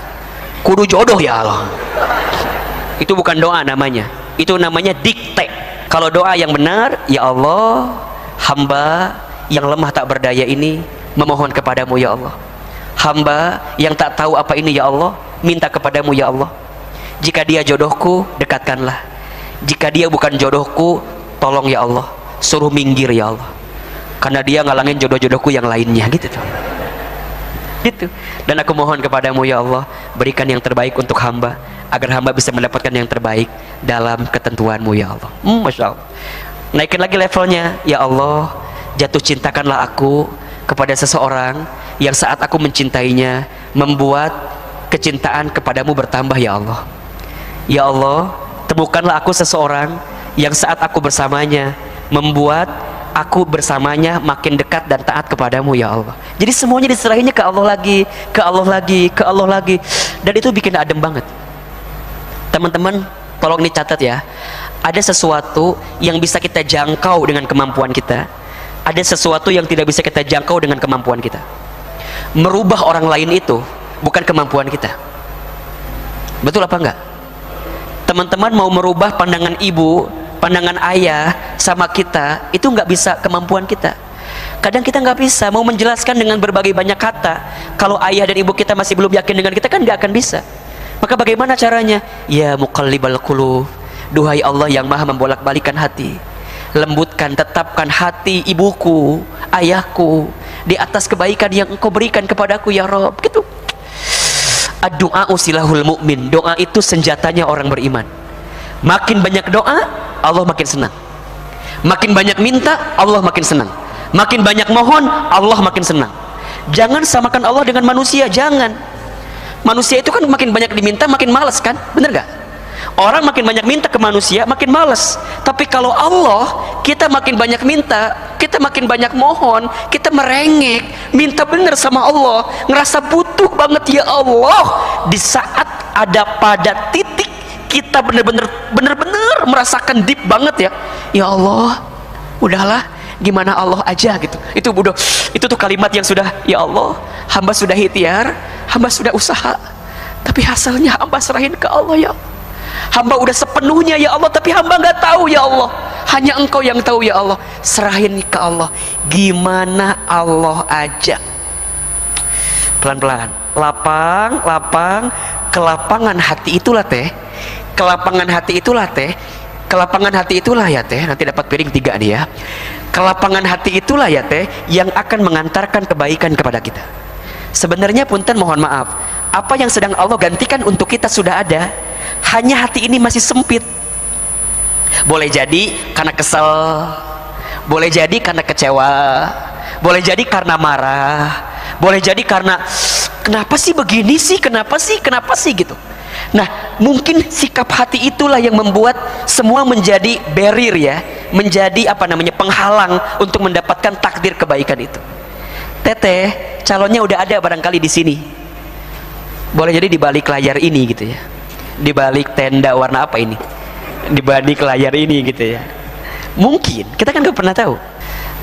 Kudu jodoh ya Allah. Itu bukan doa namanya, itu namanya dikte. Kalau doa yang benar, ya Allah, hamba yang lemah tak berdaya ini memohon kepadamu ya Allah. Hamba yang tak tahu apa ini ya Allah, minta kepadamu ya Allah. Jika dia jodohku, dekatkanlah. Jika dia bukan jodohku, tolong ya Allah, suruh minggir ya Allah, karena dia ngalangin jodoh-jodohku yang lainnya gitu tuh. Gitu. Dan aku mohon kepadamu ya Allah, berikan yang terbaik untuk hamba, agar hamba bisa mendapatkan yang terbaik dalam ketentuanmu ya Allah. Masya Allah. Naikin lagi levelnya, ya Allah, jatuh cintakanlah aku kepada seseorang yang saat aku mencintainya membuat kecintaan kepadamu bertambah ya Allah. Ya Allah, temukanlah aku seseorang yang saat aku bersamanya membuat aku bersamanya makin dekat dan taat kepadamu ya Allah. Jadi semuanya diserahinnya ke Allah lagi, ke Allah lagi, ke Allah lagi. Dan itu bikin adem banget. Teman-teman, tolong dicatat ya. Ada sesuatu yang bisa kita jangkau dengan kemampuan kita. Ada sesuatu yang tidak bisa kita jangkau dengan kemampuan kita. Merubah orang lain itu bukan kemampuan kita. Betul apa enggak? Teman-teman mau merubah pandangan ibu, pandangan ayah sama kita, itu nggak bisa kemampuan kita. Kadang kita nggak bisa mau menjelaskan dengan berbagai banyak kata. Kalau ayah dan ibu kita masih belum yakin dengan kita, kan nggak akan bisa. Maka bagaimana caranya? Ya muqallibal qulub, duhai Allah yang maha membolak-balikan hati, lembutkan, tetapkan hati ibuku, ayahku di atas kebaikan yang engkau berikan kepadaku ya Rabb. Gitu. Ad-du'a usilahul mu'min, doa itu senjatanya orang beriman. Makin banyak doa, Allah makin senang. Makin banyak minta, Allah makin senang. Makin banyak mohon, Allah makin senang. Jangan samakan Allah dengan manusia, jangan. Manusia itu kan makin banyak diminta, makin malas kan? Bener gak? Orang makin banyak minta ke manusia, makin malas. Tapi kalau Allah, kita makin banyak minta, kita makin banyak mohon, kita merengek, minta bener sama Allah, ngerasa butuh banget ya Allah. Di saat ada pada titik kita bener-bener merasakan deep banget ya, ya Allah, udahlah, gimana Allah aja gitu. Itu tuh kalimat yang sudah, ya Allah, hamba sudah ikhtiar, hamba sudah usaha, tapi hasilnya hamba serahin ke Allah ya Allah. Hamba udah sepenuhnya ya Allah, tapi hamba nggak tahu ya Allah, hanya engkau yang tahu ya Allah. Serahin ke Allah, gimana Allah aja. Pelan-pelan, lapang, kelapangan hati itulah teh, kelapangan hati itulah teh, kelapangan hati itulah ya teh, nanti dapat piring 3 nih ya. Kelapangan hati itulah ya teh yang akan mengantarkan kebaikan kepada kita. Sebenarnya punten mohon maaf, apa yang sedang Allah gantikan untuk kita sudah ada, hanya hati ini masih sempit. Boleh jadi karena kesel, boleh jadi karena kecewa, boleh jadi karena marah, boleh jadi karena kenapa sih begini sih, kenapa sih gitu. Nah, mungkin sikap hati itulah yang membuat semua menjadi barrier ya, menjadi penghalang untuk mendapatkan takdir kebaikan itu. Teteh, calonnya udah ada barangkali di sini. Boleh jadi di balik layar ini gitu ya. Di balik tenda warna apa ini? Di balik layar ini gitu ya. Mungkin, kita kan gak pernah tahu.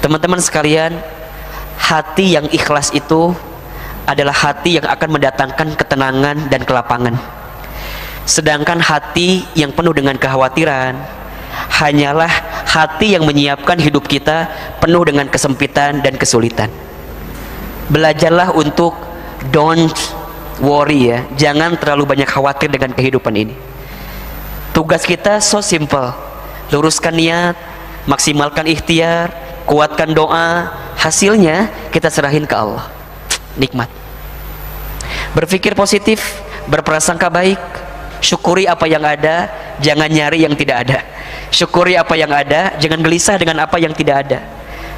Teman-teman sekalian, hati yang ikhlas itu adalah hati yang akan mendatangkan ketenangan dan kelapangan. Sedangkan hati yang penuh dengan kekhawatiran hanyalah hati yang menyiapkan hidup kita penuh dengan kesempitan dan kesulitan. Belajarlah untuk don't worry ya, jangan terlalu banyak khawatir dengan kehidupan ini. Tugas kita so simple, luruskan niat, maksimalkan ikhtiar, kuatkan doa, hasilnya kita serahin ke Allah. Nikmat. Berpikir positif, berprasangka baik, syukuri apa yang ada, jangan nyari yang tidak ada. Syukuri apa yang ada, jangan gelisah dengan apa yang tidak ada.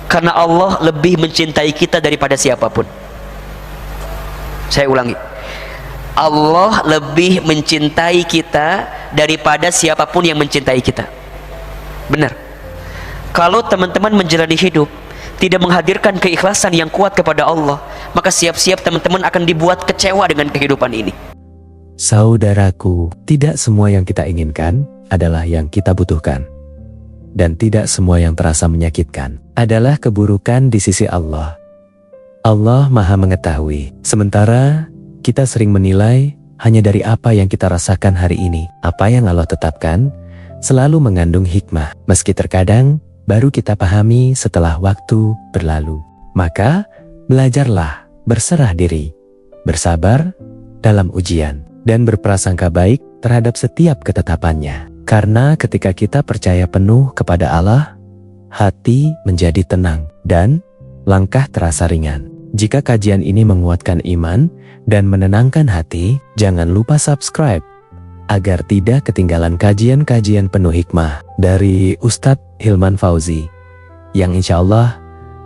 Karena Allah lebih mencintai kita daripada siapapun. Saya ulangi, Allah lebih mencintai kita daripada siapapun yang mencintai kita. Benar. Kalau teman-teman menjalani hidup tidak menghadirkan keikhlasan yang kuat kepada Allah, maka siap-siap teman-teman akan dibuat kecewa dengan kehidupan ini. Saudaraku, tidak semua yang kita inginkan adalah yang kita butuhkan. Dan tidak semua yang terasa menyakitkan adalah keburukan di sisi Allah. Allah Maha mengetahui, sementara kita sering menilai hanya dari apa yang kita rasakan hari ini. Apa yang Allah tetapkan selalu mengandung hikmah, meski terkadang baru kita pahami setelah waktu berlalu. Maka belajarlah berserah diri, bersabar dalam ujian, dan berprasangka baik terhadap setiap ketetapannya. Karena ketika kita percaya penuh kepada Allah, hati menjadi tenang dan langkah terasa ringan. Jika kajian ini menguatkan iman dan menenangkan hati, jangan lupa subscribe agar tidak ketinggalan kajian-kajian penuh hikmah dari Ustadz Hilman Fauzi yang insya Allah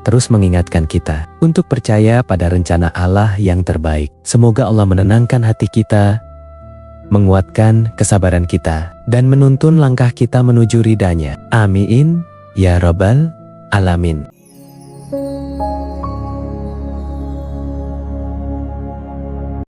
terus mengingatkan kita untuk percaya pada rencana Allah yang terbaik. Semoga Allah menenangkan hati kita, menguatkan kesabaran kita, dan menuntun langkah kita menuju ridhanya. Amin ya Rabbal Alamin.